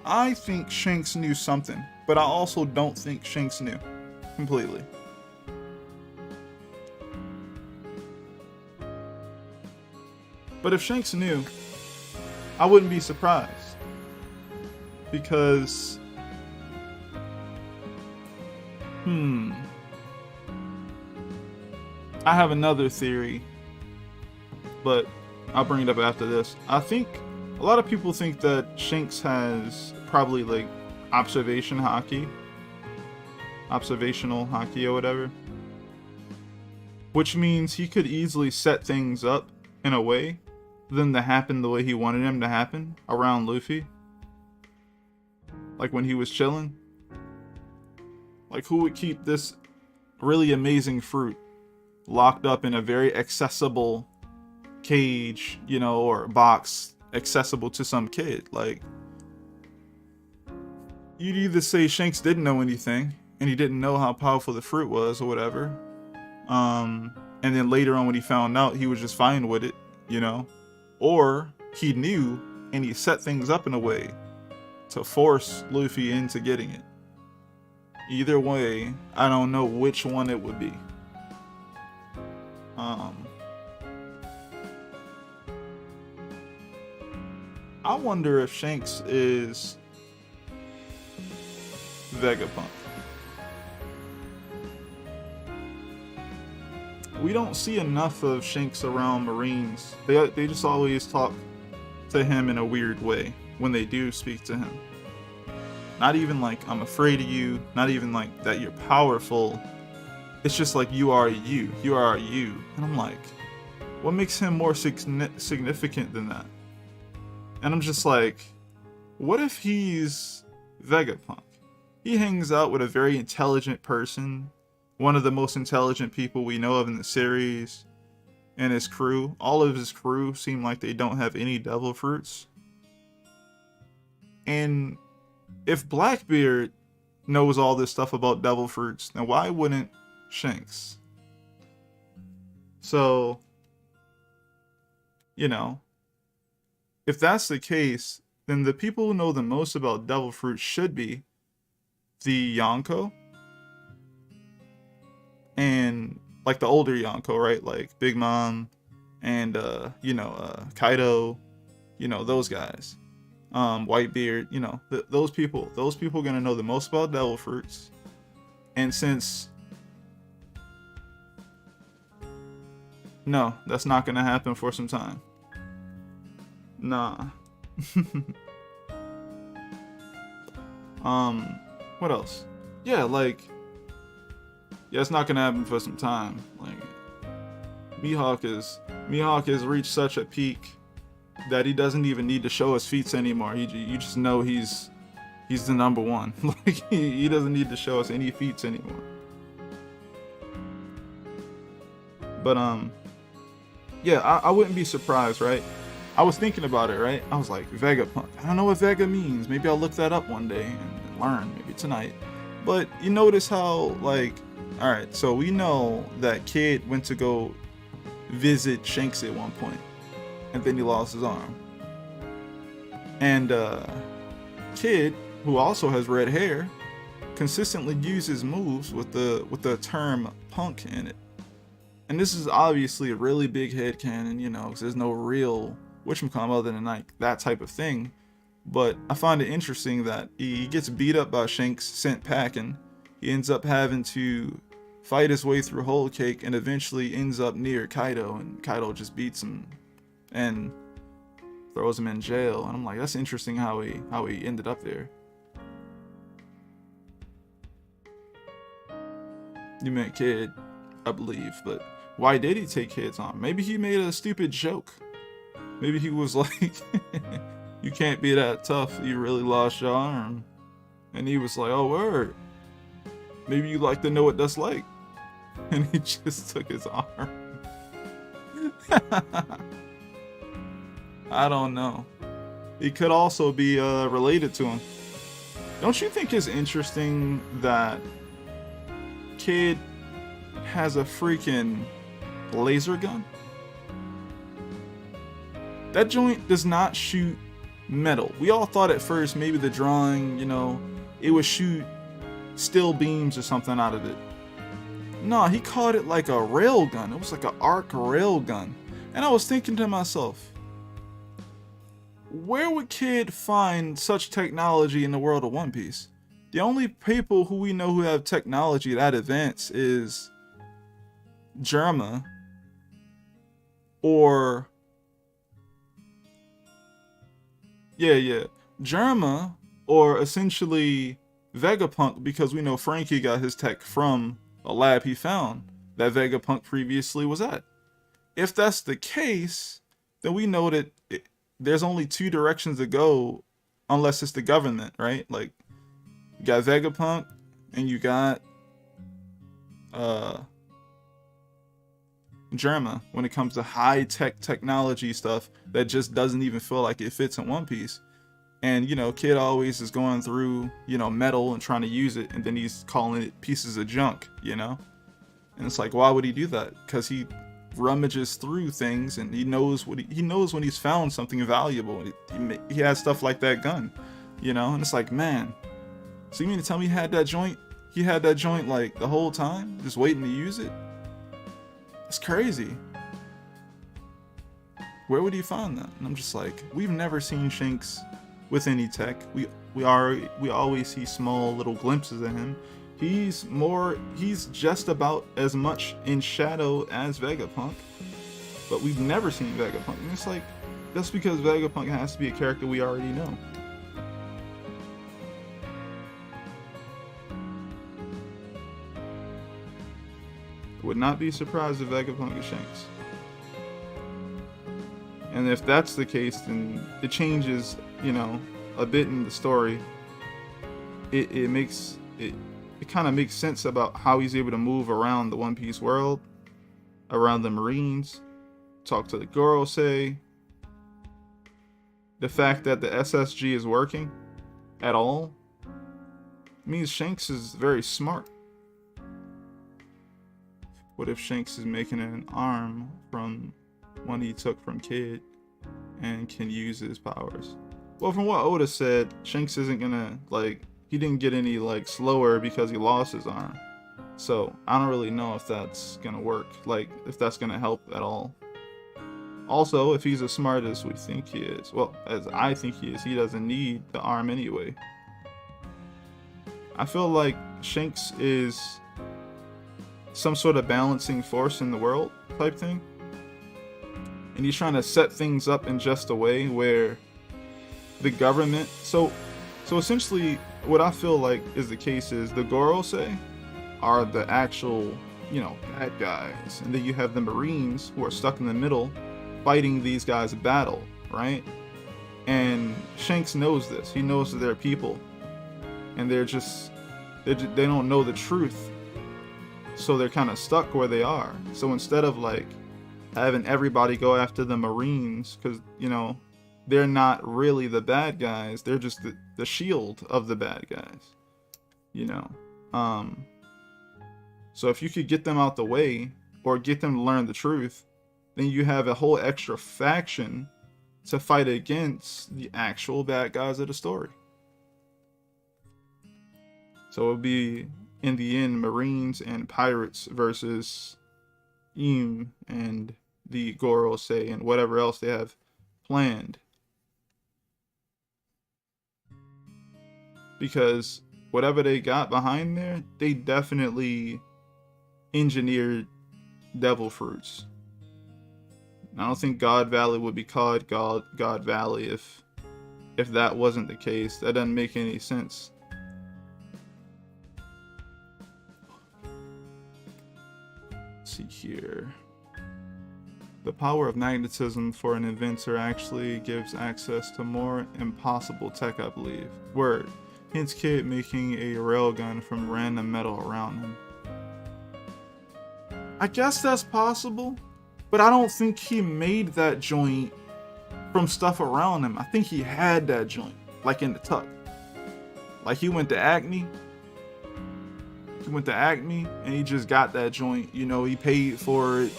Speaker 1: I think Shanks knew something, but I also don't think Shanks knew completely. But if Shanks knew, I wouldn't be surprised. Because I have another theory, but I'll bring it up after this. I think a lot of people think that Shanks has probably like observational haki or whatever, which means he could easily set things up in a way for them to happen the way he wanted them to happen around Luffy. Like when he was chilling. Like who would keep this really amazing fruit locked up in a very accessible cage, you know, or box accessible to some kid? Like, you'd either say Shanks didn't know anything and he didn't know how powerful the fruit was or whatever. And then later on when he found out, he was just fine with it, you know? Or he knew and he set things up in a way to force Luffy into getting it. Either way, I don't know which one it would be. I wonder if Shanks is Vegapunk. We don't see enough of Shanks around Marines. They just always talk to him in a weird way when they do speak to him. Not even like, I'm afraid of you. Not even like that you're powerful. It's just like, you are you. You are you. And I'm like, what makes him more significant than that? And I'm just like, what if he's Vegapunk? He hangs out with a very intelligent person. One of the most intelligent people we know of in the series. And his crew. All of his crew seem like they don't have any devil fruits. And if Blackbeard knows all this stuff about devil fruits, then why wouldn't Shanks? So, you know, if that's the case, then the people who know the most about devil fruits should be the Yonko. And like the older Yonko, right? Like Big Mom and Kaido, you know, those guys. Whitebeard, you know, those people are gonna know the most about devil fruits. And since no, that's not gonna happen for some time. Nah. What else? Yeah, like, yeah, it's not gonna happen for some time. Like, Mihawk has reached such a peak that he doesn't even need to show his feats anymore. You just know he's the number one. Like, he doesn't need to show us any feats anymore. But yeah, I wouldn't be surprised, right? I was thinking about it, right? I was like, Vegapunk. I don't know what Vega means. Maybe I'll look that up one day and learn, maybe tonight. But you notice how, like, alright, so we know that Kid went to go visit Shanks at one point. And then he lost his arm. And Kid, who also has red hair, consistently uses moves with the term punk in it. And this is obviously a really big headcanon, you know, because there's no real whatchamacallit other than like that type of thing. But I find it interesting that he gets beat up by Shanks, sent packing. He ends up having to fight his way through Whole Cake and eventually ends up near Kaido, and Kaido just beats him and throws him in jail. And I'm like, that's interesting how he ended up there. You meant Kid, I believe, but why did he take Kid's arm? Maybe he made a stupid joke. Maybe he was like, you can't be that tough, you really lost your arm. And he was like, oh word, maybe you like to know what that's like. And he just took his arm. I don't know. He could also be related to him. Don't you think it's interesting that Kid has a freaking laser gun? That joint does not shoot metal. We all thought at first maybe the drawing, you know, it would shoot steel beams or something out of it. No, he called it like a rail gun. It was like an arc rail gun. And I was thinking to myself, where would Kid find such technology in the world of One Piece? The only people who we know who have technology that advanced is Germa or Germa, or essentially Vegapunk, because we know Frankie got his tech from a lab he found that Vegapunk previously was at. If that's the case, then we know that there's only two directions to go, unless it's the government, right? Like, you got Vegapunk and you got Germa when it comes to high-tech technology stuff that just doesn't even feel like it fits in One Piece. And, you know, Kid always is going through, you know, metal and trying to use it, and then he's calling it pieces of junk, you know? And it's like, why would he do that? Because he rummages through things, and he knows he knows when he's found something valuable. He has stuff like that gun, you know? And it's like, man, so you mean to tell me he had that joint like the whole time, just waiting to use it? It's crazy. Where would he find that? And I'm just like, we've never seen Shanks with any tech. We always see small little glimpses of him. He's just about as much in shadow as Vegapunk, but we've never seen Vegapunk. And it's like, that's because Vegapunk has to be a character we already know. Would not be surprised if Vegapunk is Shanks. And if that's the case, then it changes, you know, a bit in the story. It kind of makes sense about how he's able to move around the One Piece world, around the Marines, talk to the Gorosei. The fact that the SSG is working at all means Shanks is very smart. What if Shanks is making an arm from one he took from Kid and can use his powers? Well, from what Oda said, Shanks isn't gonna, like, he didn't get any, like, slower because he lost his arm. So, I don't really know if that's gonna work, like, if that's gonna help at all. Also, if he's as smart as we think he is, well, as I think he is, he doesn't need the arm anyway. I feel like Shanks is some sort of balancing force in the world type thing. And he's trying to set things up in just a way where the government, so essentially what I feel like is the case is the Gorosei are the actual, you know, bad guys, and then you have the Marines who are stuck in the middle fighting these guys a battle, right? And Shanks knows this. He knows that they're people, and they don't know the truth, so they're kind of stuck where they are. So instead of like having everybody go after the Marines, because, you know, they're not really the bad guys, they're just the shield of the bad guys, you know. So if you could get them out the way, or get them to learn the truth, then you have a whole extra faction to fight against the actual bad guys of the story. So it'll be, in the end, Marines and Pirates versus and the Gorosei and whatever else they have planned. Because whatever they got behind there, they definitely engineered devil fruits. I don't think God Valley would be called God Valley if that wasn't the case. That doesn't make any sense. Let's see here. The power of magnetism for an inventor actually gives access to more impossible tech, I believe. Word. Hence Kid making a railgun from random metal around him. I guess that's possible, but I don't think he made that joint from stuff around him. I think he had that joint, like in the tuck. Like he went to Acme. He went to Acme and he just got that joint. You know, he paid for it.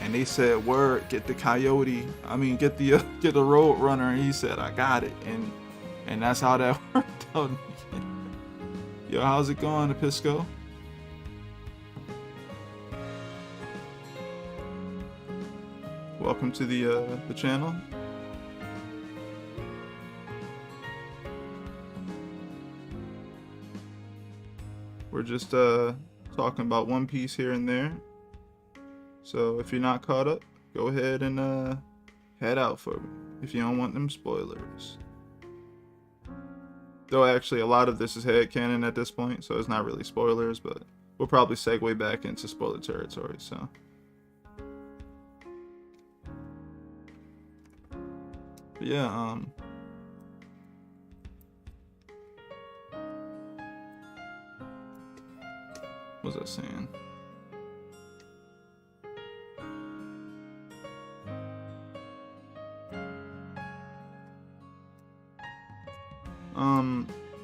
Speaker 1: And they said, word, get the Coyote. I mean, get the Road Runner. And he said, I got it. And that's how that worked out. Yo, how's it going, Episco? Welcome to the channel. We're just talking about One Piece here and there. So if you're not caught up, go ahead and head out for it if you don't want them spoilers. Though actually a lot of this is headcanon at this point, so it's not really spoilers, but we'll probably segue back into spoiler territory, so. But yeah, what was I saying?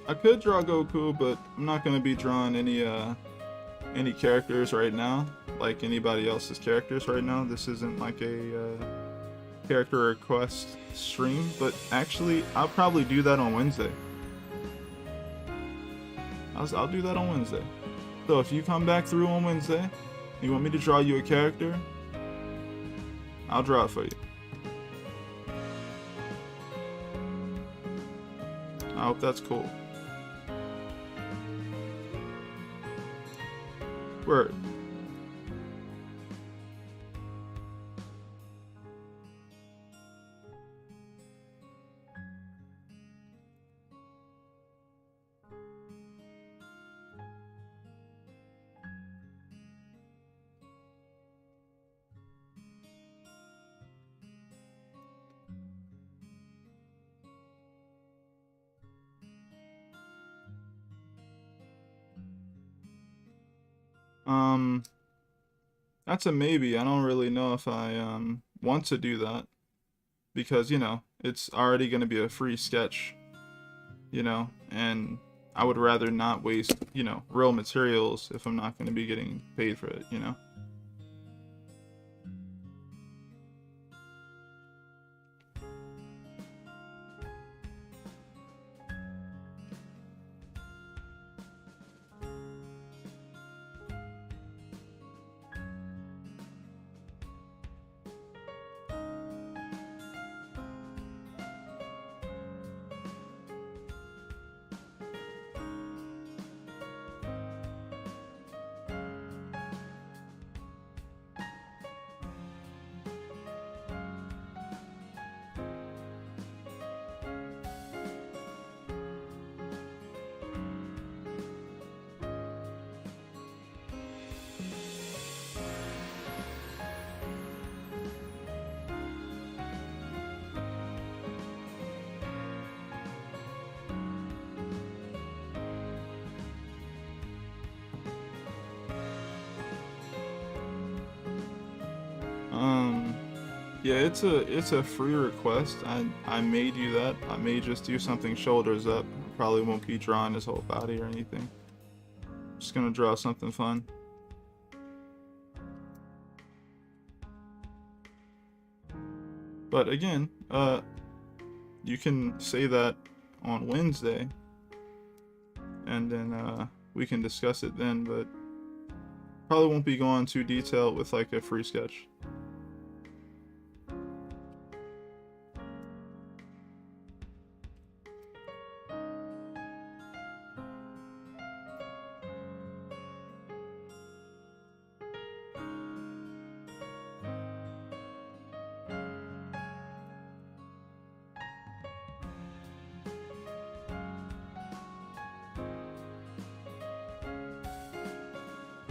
Speaker 1: I could draw Goku, but I'm not gonna be drawing any characters right now, like anybody else's characters right now. This isn't like a character request stream, but actually, I'll probably do that on Wednesday. I'll do that on Wednesday. So if you come back through on Wednesday, you want me to draw you a character, I'll draw it for you. I hope that's cool. Word. That's a maybe. I don't really know if I want to do that because, you know, it's already going to be a free sketch, you know, and I would rather not waste, you know, real materials if I'm not going to be getting paid for it, you know. Yeah, it's a free request. I may do that. I may just do something shoulders up. Probably won't be drawing his whole body or anything. Just gonna draw something fun. But again, you can say that on Wednesday. and then we can discuss it then, but probably won't be going too detailed with like a free sketch.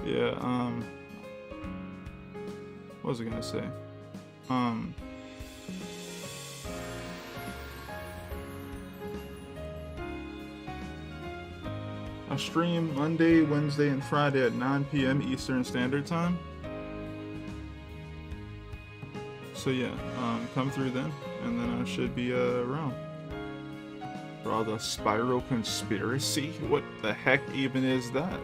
Speaker 1: Yeah, what was I gonna say? I stream Monday, Wednesday, and Friday at 9 p.m. Eastern Standard Time. So yeah, come through then, and then I should be around. For all the spiral conspiracy? What the heck even is that?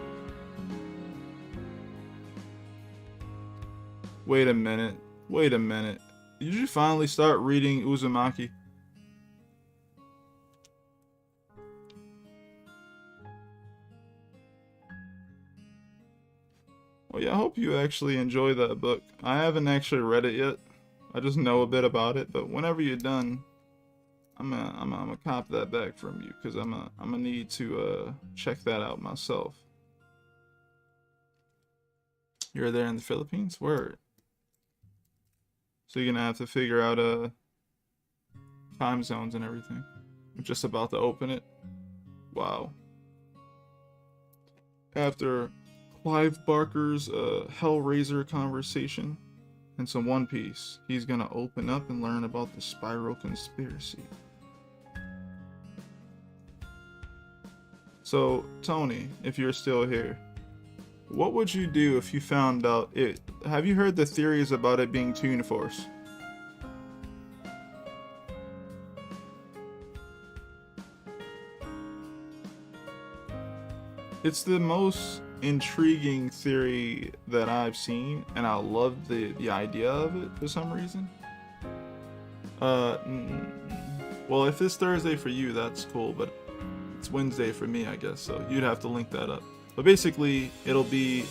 Speaker 1: Wait a minute. Wait a minute. Did you finally start reading Uzumaki? Well, yeah, I hope you actually enjoy that book. I haven't actually read it yet. I just know a bit about it, but whenever you're done, I'm gonna cop that back from you, because I'm gonna need to check that out myself. You're there in the Philippines? Word. So you're gonna have to figure out time zones and everything. I'm just about to open it. Wow. After Clive Barker's Hellraiser conversation and some One Piece, he's gonna open up and learn about the spiral conspiracy. So, Tony, if you're still here, what would you do if you found out it? Have you heard the theories about it being Toon Force? It's the most intriguing theory that I've seen, and I love the idea of it for some reason. Well, if it's Thursday for you, that's cool, but it's Wednesday for me, I guess, so you'd have to link that up. But basically, it'll be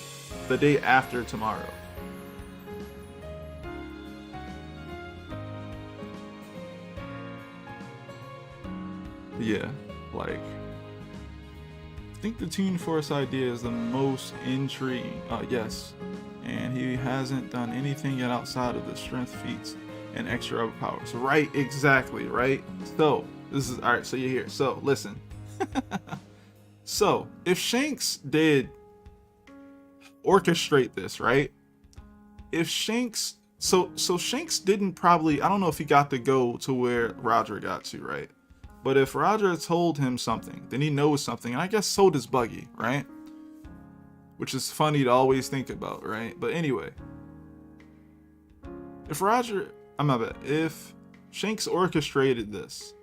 Speaker 1: the day after tomorrow. Yeah, like, I think the Toon Force idea is the most intriguing. Yes, and he hasn't done anything yet outside of the strength feats and extra overpowers. Right, exactly, right? So, this is, alright, so you're here. So, listen. So, if Shanks did orchestrate this, right? If Shanks, so Shanks didn't probably, I don't know if he got to go to where Roger got to, right? But if Roger told him something, then he knows something, and I guess so does Buggy, right? Which is funny to always think about, right? But anyway, if Roger, if Shanks orchestrated this,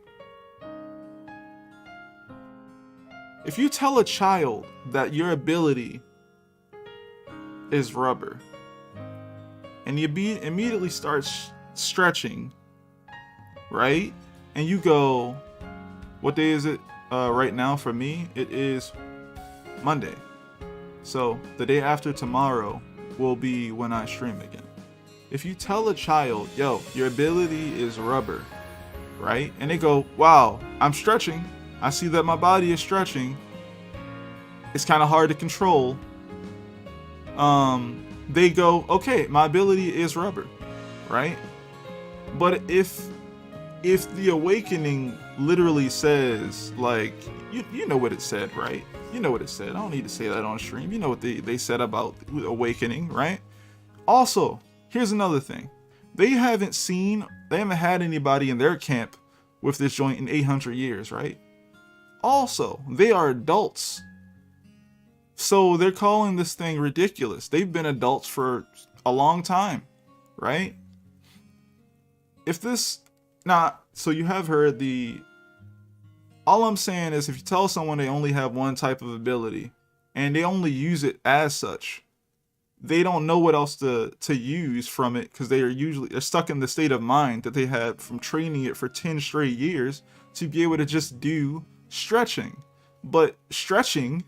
Speaker 1: if you tell a child that your ability is rubber, and you immediately starts stretching, right? And you go, what day is it right now for me? It is Monday. So the day after tomorrow will be when I stream again. If you tell a child, yo, your ability is rubber, right? And they go, wow, I'm stretching. I see that my body is stretching. It's kind of hard to control. They go, okay, my ability is rubber, right? But if the awakening literally says, like, you know what it said, right? You know what it said. I don't need to say that on stream. You know what they said about awakening, right? Also, here's another thing. They haven't had anybody in their camp with this joint in 800 years, right? Also, they are adults. So they're calling this thing ridiculous. They've been adults for a long time, right? If this, so you have heard all I'm saying is if you tell someone they only have one type of ability and they only use it as such, they don't know what else to use from it, because they're stuck in the state of mind that they had from training it for 10 straight years to be able to just do stretching. But stretching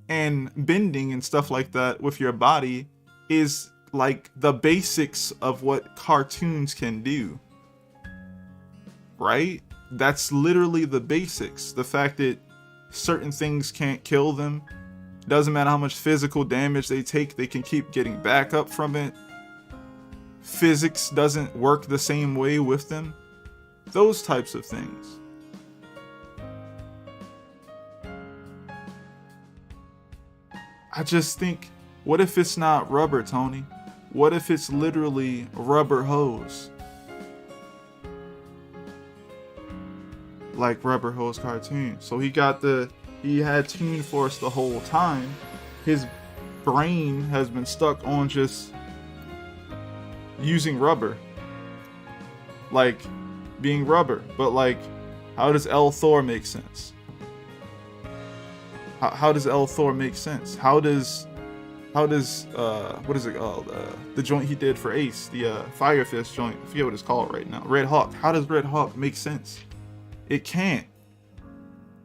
Speaker 1: and bending and stuff like that with your body is like the basics of what cartoons can do, right? That's literally the basics. The fact that certain things can't kill them, doesn't matter how much physical damage they take, they can keep getting back up from it. Physics doesn't work the same way with them. Those types of things. I just think, what if it's not rubber, Tony? What if it's literally rubber hose? Like Rubber Hose cartoon. So he had Toon Force the whole time. His brain has been stuck on just using rubber. Like being rubber. But like, how does L Thor make sense? How does L Thor make sense? How does what is it called? The joint he did for Ace, the Fire Fist joint. I forget what it's called right now. Red Hawk. How does Red Hawk make sense? It can't.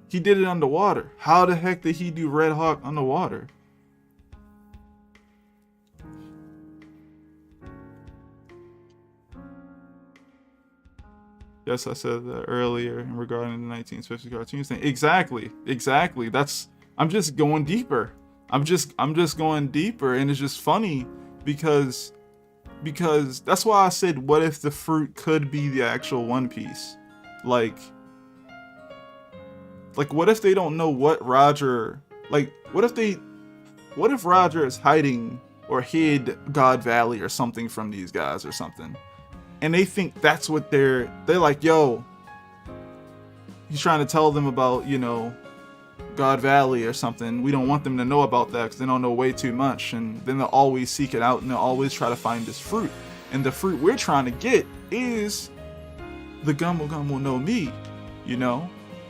Speaker 1: He did it underwater. How the heck did he do Red Hawk underwater? Yes, I said that earlier regarding the 1950s cartoons thing. Exactly. I'm just going deeper. I'm just going deeper, and it's just funny because that's why I said, what if the fruit could be the actual One Piece? Like what if they don't know what Roger, like what if Roger is hiding or hid God Valley or something from these guys or something, and they think that's what they're like, yo, he's trying to tell them about, you know, God Valley or something. We don't want them to know about that because they don't know way too much, and then they'll always seek it out and they'll always try to find this fruit, and the fruit we're trying to get is the Gummo Gummo no Mi, you know.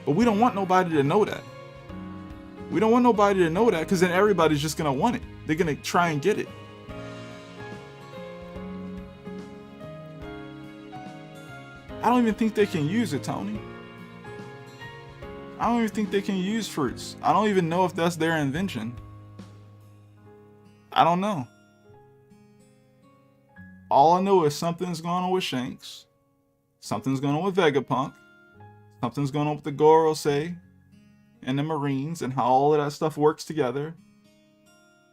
Speaker 1: But we don't want nobody to know that. We don't want nobody to know that, because then everybody's just gonna want it. They're gonna try and get it. I don't even think they can use it, Tony. I don't even think they can use fruits. I don't even know if that's their invention. I don't know. All I know is something's going on with Shanks. Something's going on with Vegapunk. Something's going on with the Gorosei and the Marines and how all of that stuff works together.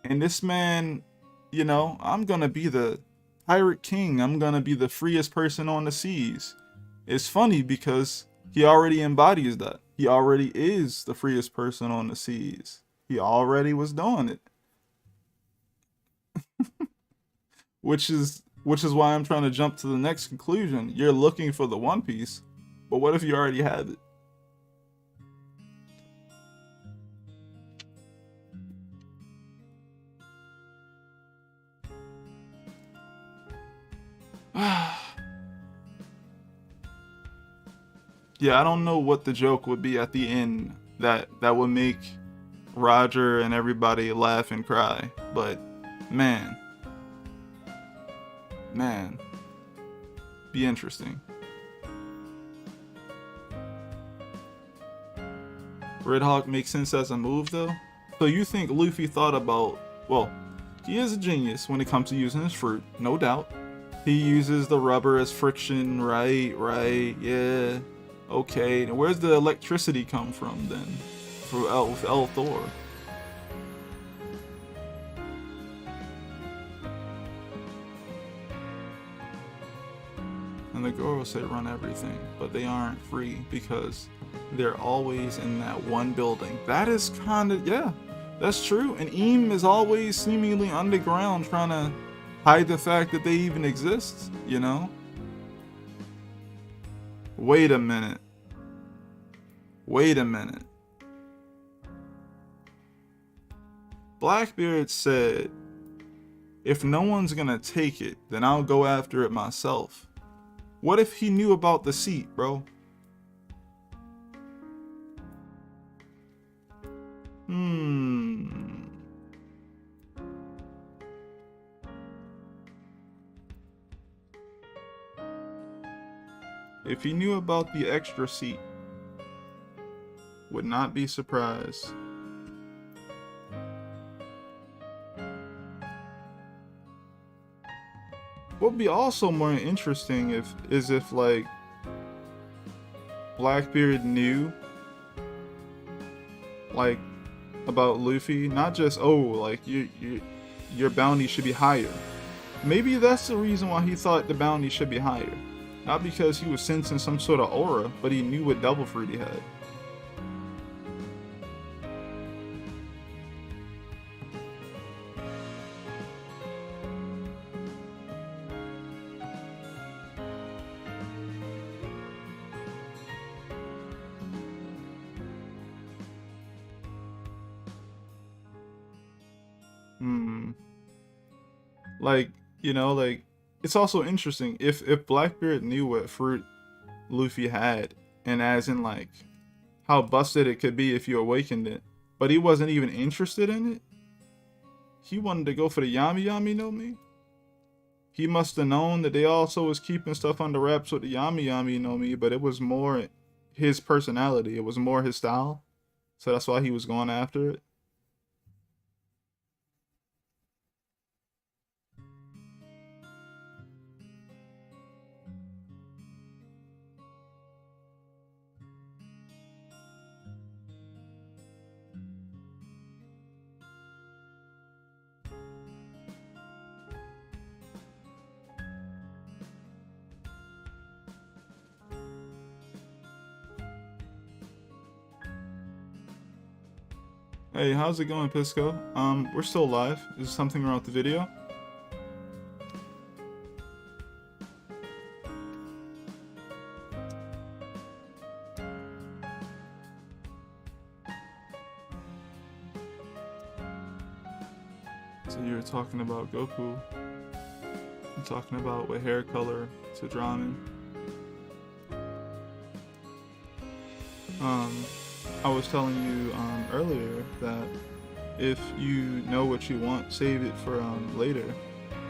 Speaker 1: And this man, you know, I'm going to be the pirate king. I'm going to be the freest person on the seas. It's funny because he already embodies that. He already is the freest person on the seas. He already was doing it. Which is why I'm trying to jump to the next conclusion. You're looking for the One Piece, but what if you already have it? Yeah, I don't know what the joke would be at the end that would make Roger and everybody laugh and cry, but man, be interesting. Red Hawk makes sense as a move though? So you think Luffy thought about, well, he is a genius when it comes to using his fruit, no doubt. He uses the rubber as friction, right, yeah. Okay, and where's the electricity come from then? With L Thor. And the Gorosei run everything, but they aren't free because they're always in that one building. That is kind of, yeah, that's true. And Eam is always seemingly underground trying to hide the fact that they even exist, you know? Wait a minute. Blackbeard said, if no one's gonna take it, then I'll go after it myself. What if he knew about the seat, bro? If he knew about the extra seat, Would not be surprised. What would be also more interesting if like Blackbeard knew like about Luffy, not just like your bounty should be higher. Maybe that's the reason why he thought the bounty should be higher. Not because he was sensing some sort of aura, but he knew what Double Fruit he had. Like, you know, like, it's also interesting if Blackbeard knew what fruit Luffy had, and as in like how busted it could be if you awakened it, but he wasn't even interested in it. He wanted to go for the Yami Yami no Mi. He must have known that they also was keeping stuff under wraps with the Yami Yami no Mi, but it was more his personality. It was more his style. So that's why he was going after it. Hey, how's it going, Pisco? We're still live. Is something wrong with the video? So you were talking about Goku. I'm talking about what hair color to draw him in. I was telling you earlier that if you know what you want, save it for later,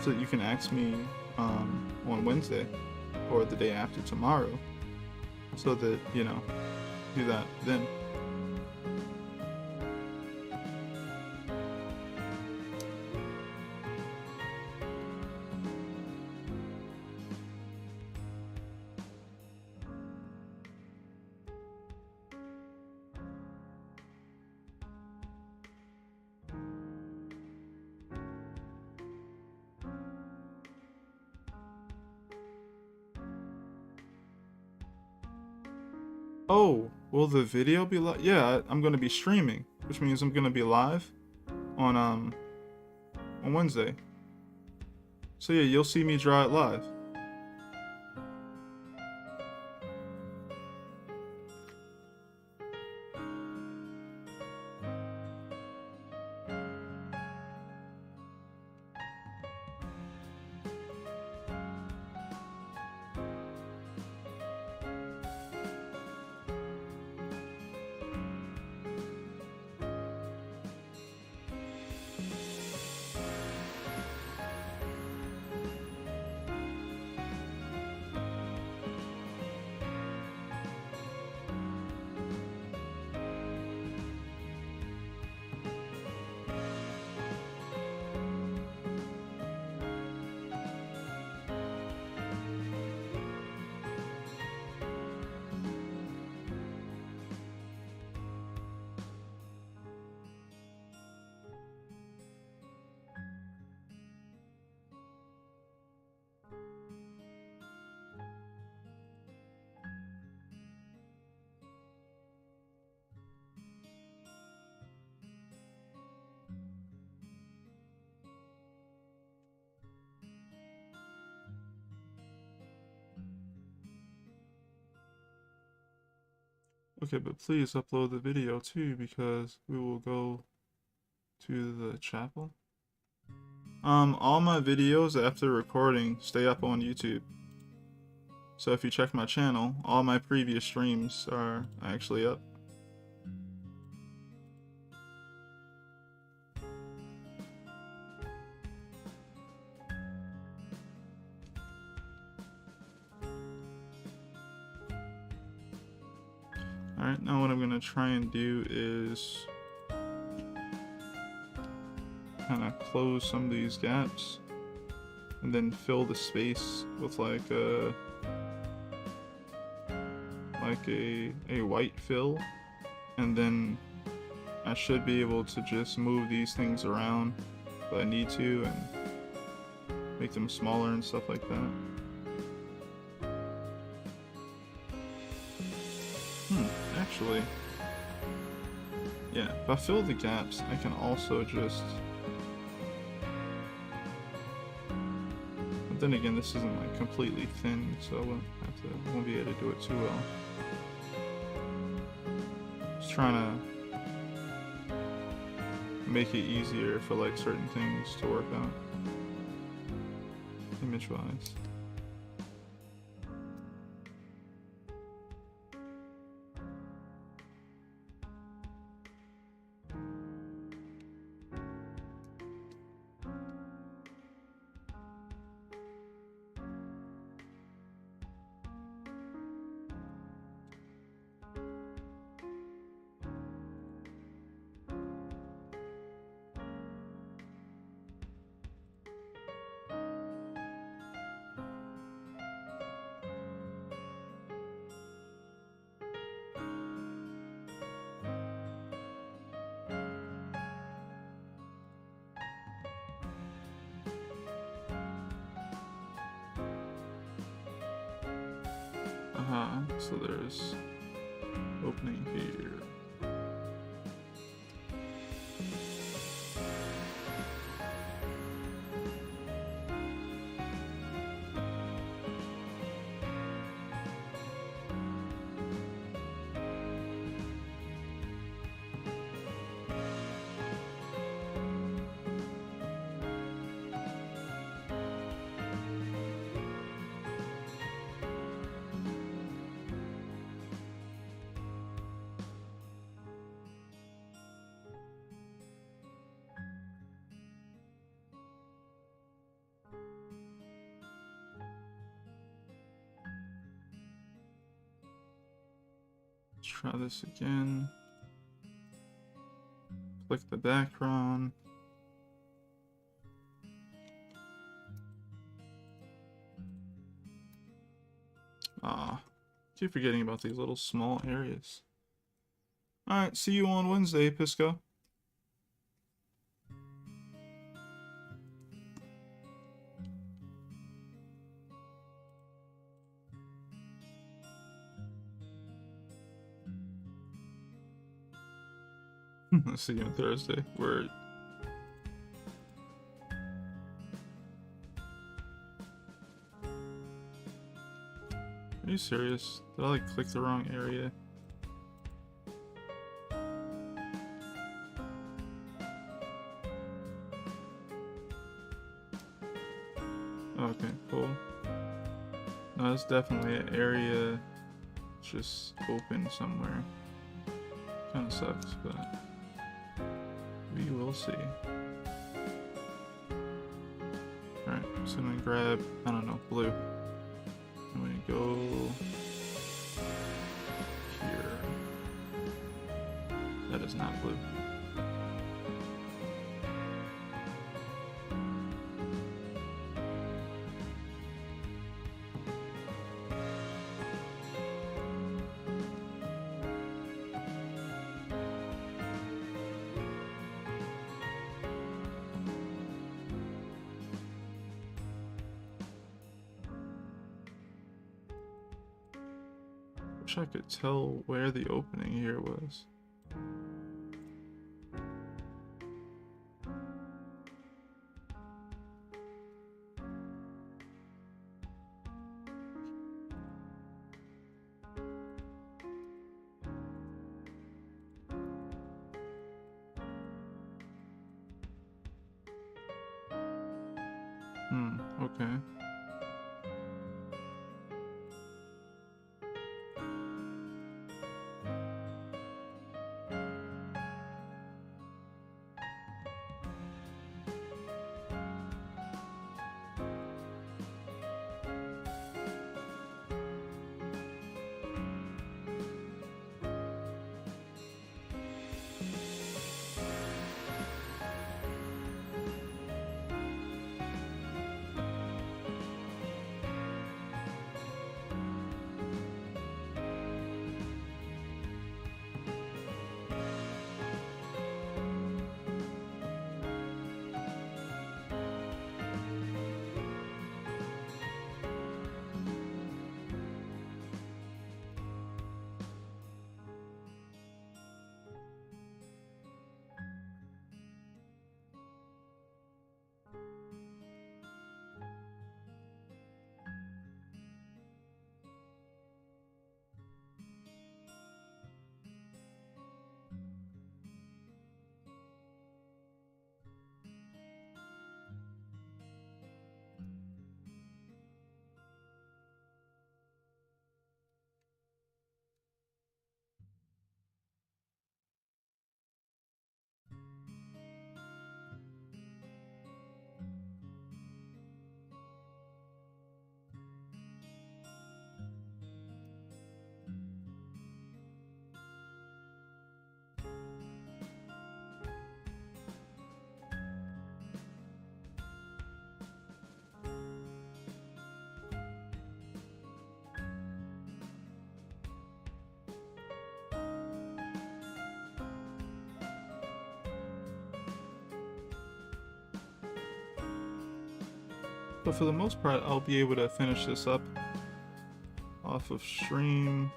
Speaker 1: so that you can ask me on Wednesday or the day after tomorrow, so that, you know, do that then. Oh, will the video be live? Yeah, I'm gonna be streaming, which means I'm gonna be live on Wednesday. So yeah, you'll see me draw it live. Okay, but please upload the video too, because we will go to the chapel. All my videos after recording stay up on YouTube. So if you check my channel, all my previous streams are actually up. Alright, now what I'm going to try and do is kind of close some of these gaps and then fill the space with like a white fill, and then I should be able to just move these things around if I need to and make them smaller and stuff like that. Actually, yeah, if I fill the gaps, I can also just... But then again, this isn't like completely thin, so I won't be able to do it too well. Just trying to make it easier for like certain things to work out, image-wise. So there's opening here. Let's try this again. Click the background. Keep forgetting about these little small areas. Alright, see you on Wednesday, Pisco. See you on Thursday. Word. Are you serious? Did I like click the wrong area? Okay, cool. No, it's definitely an area just open somewhere. Kinda sucks, but we will see. Alright, so I'm gonna grab, I don't know, blue. I'm gonna go here. That is not blue. Wish I could tell where the opening here was. Okay. But for the most part, I'll be able to finish this up off of stream,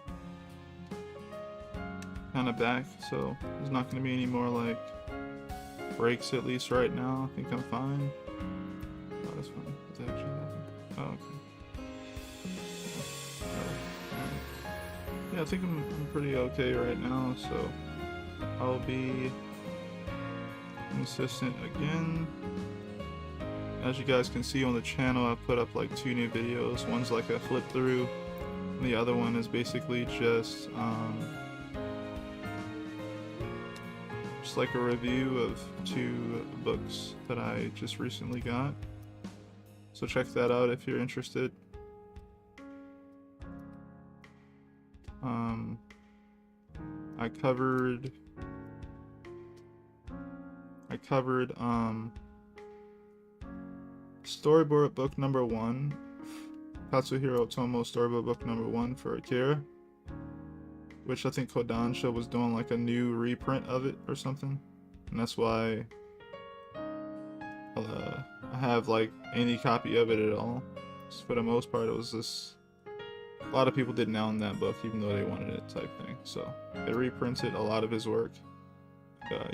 Speaker 1: kind of back, so there's not going to be any more like breaks, at least right now. I think I'm fine. Oh, that's fine. What's actually happening? Oh, okay. Yeah, I think I'm pretty okay right now, so I'll be consistent again. As you guys can see on the channel, I put up like 2 new videos. One's like a flip through, and the other one is basically just like a review of 2 books that I just recently got. So check that out if you're interested. I covered storyboard book number 1, Katsuhiro Otomo storyboard book number 1 for Akira, which I think Kodansha was doing like a new reprint of it or something, and that's why I have like any copy of it at all. So for the most part, it was this. A lot of people didn't own that book, even though they wanted it, type thing. So they reprinted a lot of his work.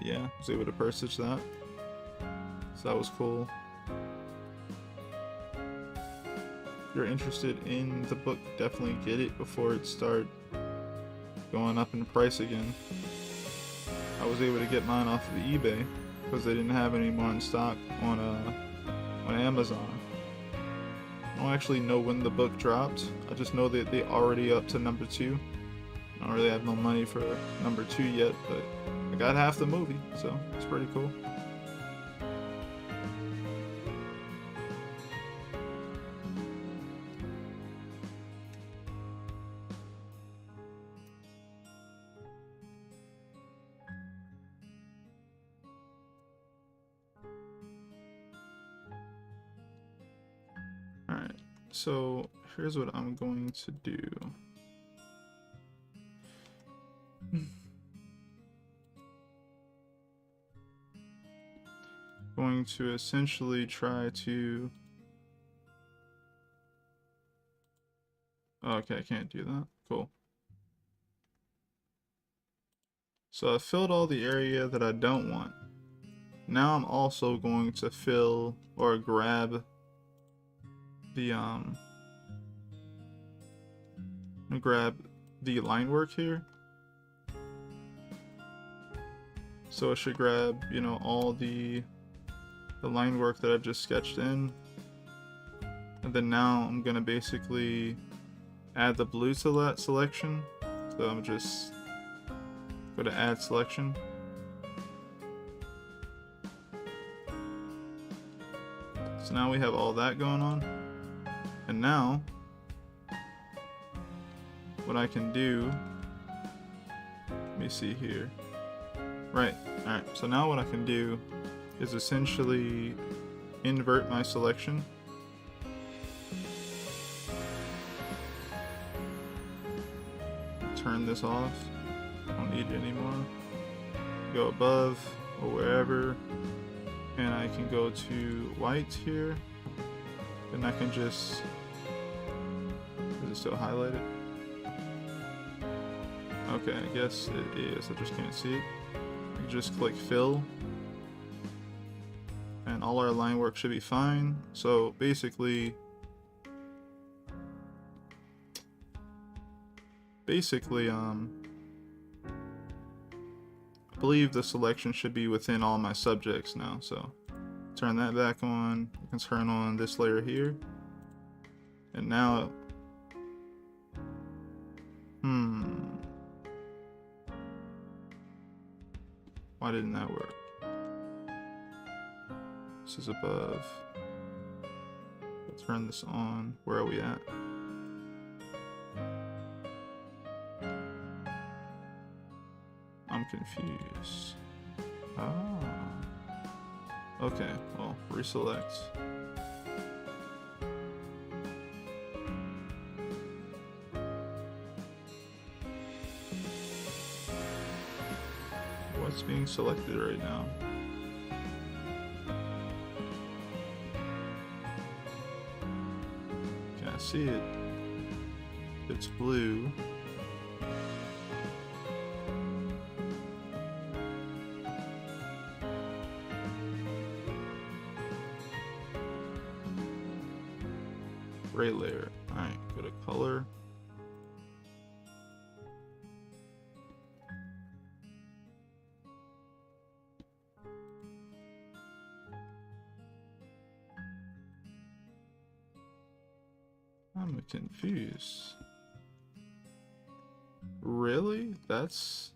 Speaker 1: Yeah, I was able to purchase that, so that was cool. If you're interested in the book, definitely get it before it starts going up in price again. I was able to get mine off of eBay because they didn't have any more in stock on Amazon. I don't actually know when the book dropped. I just know that they already up to number 2. I don't really have no money for number 2 yet, but I got half the movie, so it's pretty cool. Alright, so here's what I'm going to do. Going to essentially try to... Okay, I can't do that. Cool. So I filled all the area that I don't want. Now I'm also going to fill or grab the line work here. So it should grab, you know, all the line work that I've just sketched in. And then now I'm gonna basically add the blue to that selection. So I'm just going to add selection. So now we have all that going on. And now what I can do, let me see here. Right, alright, so now what I can do is essentially invert my selection. Turn this off, I don't need it anymore. Go above or wherever, and I can go to white here, and I can just, is it still highlighted? Okay, I guess it is, I just can't see it. I can just click fill, and all our line work should be fine. So basically, I believe the selection should be within all my subjects now. So turn that back on. I can turn on this layer here, and now why didn't that work? This is above. Let's turn this on. Where are we at? I'm confused. Ah. Okay, well, reselect. What's being selected right now? see it. It's blue. Gray layer. Alright, go to color. I'm confused. Really? That's...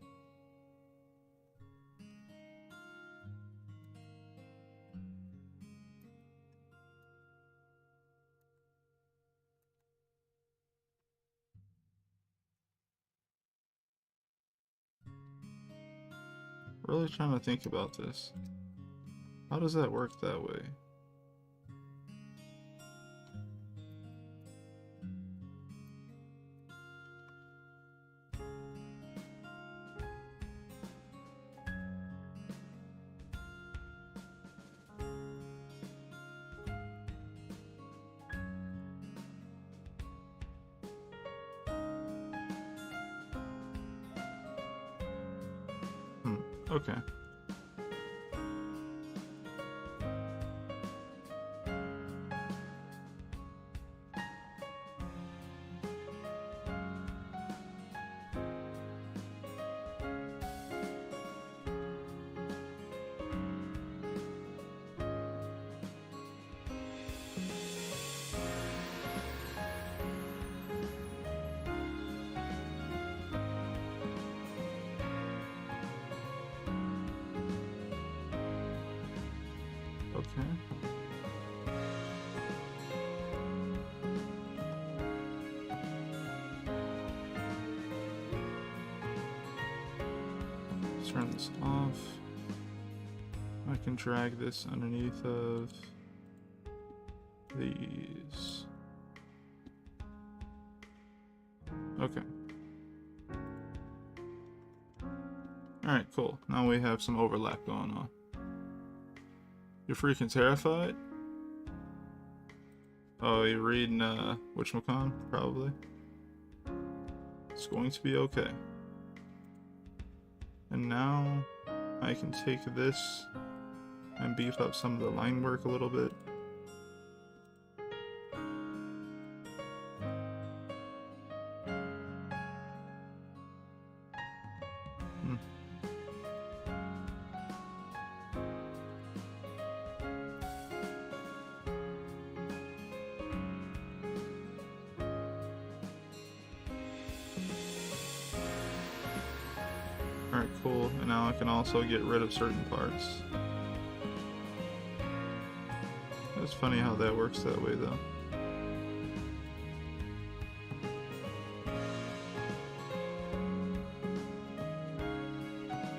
Speaker 1: Really trying to think about this. How does that work that way? Okay. Okay. Let's turn this off. I can drag this underneath of these. Okay. Alright, cool. Now we have some overlap going on. You're freaking terrified? Oh, you're reading, whatchamacallit? Probably. It's going to be okay. And now, I can take this and beef up some of the line work a little bit. Alright, cool. And now I can also get rid of certain parts. It's funny how that works that way, though.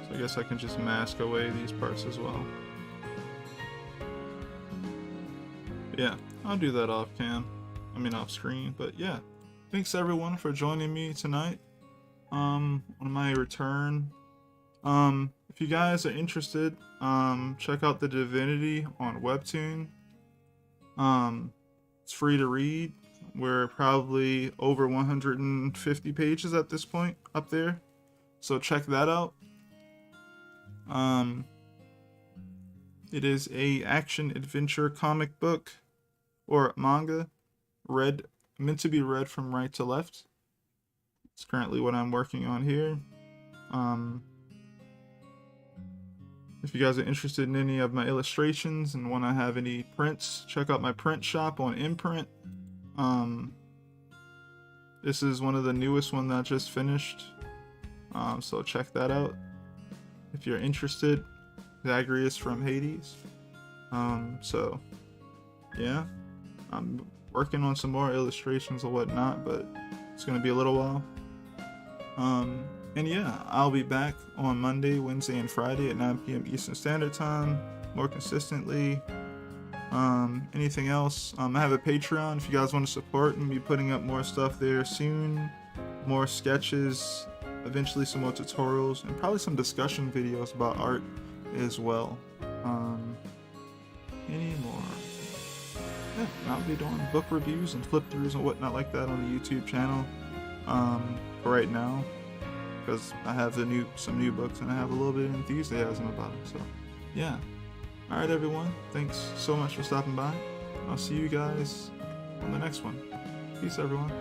Speaker 1: So I guess I can just mask away these parts as well. Yeah, I'll do that off cam. I mean off screen, but yeah. Thanks everyone for joining me tonight. On my return. If you guys are interested, check out the Divinity on Webtoon. It's free to read. We're probably over 150 pages at this point up there, so check that out. It is a action adventure comic book or manga, meant to be read from right to left. It's currently what I'm working on here. If you guys are interested in any of my illustrations and want to have any prints, check out my print shop on Imprint. This is one of the newest one that I just finished. So check that out if you're interested. Zagreus from Hades. So yeah, I'm working on some more illustrations or whatnot, but it's gonna be a little while. And yeah, I'll be back on Monday, Wednesday, and Friday at 9 p.m. Eastern Standard Time, more consistently. Anything else? I have a Patreon if you guys want to support and be putting up more stuff there soon. More sketches, eventually some more tutorials, and probably some discussion videos about art as well. Any more? yeah, I'll be doing book reviews and flip throughs and whatnot like that on the YouTube channel for right now, because I have some new books and I have a little bit of enthusiasm about them. So yeah, all right everyone, thanks so much for stopping by. I'll see you guys on the next one. Peace everyone.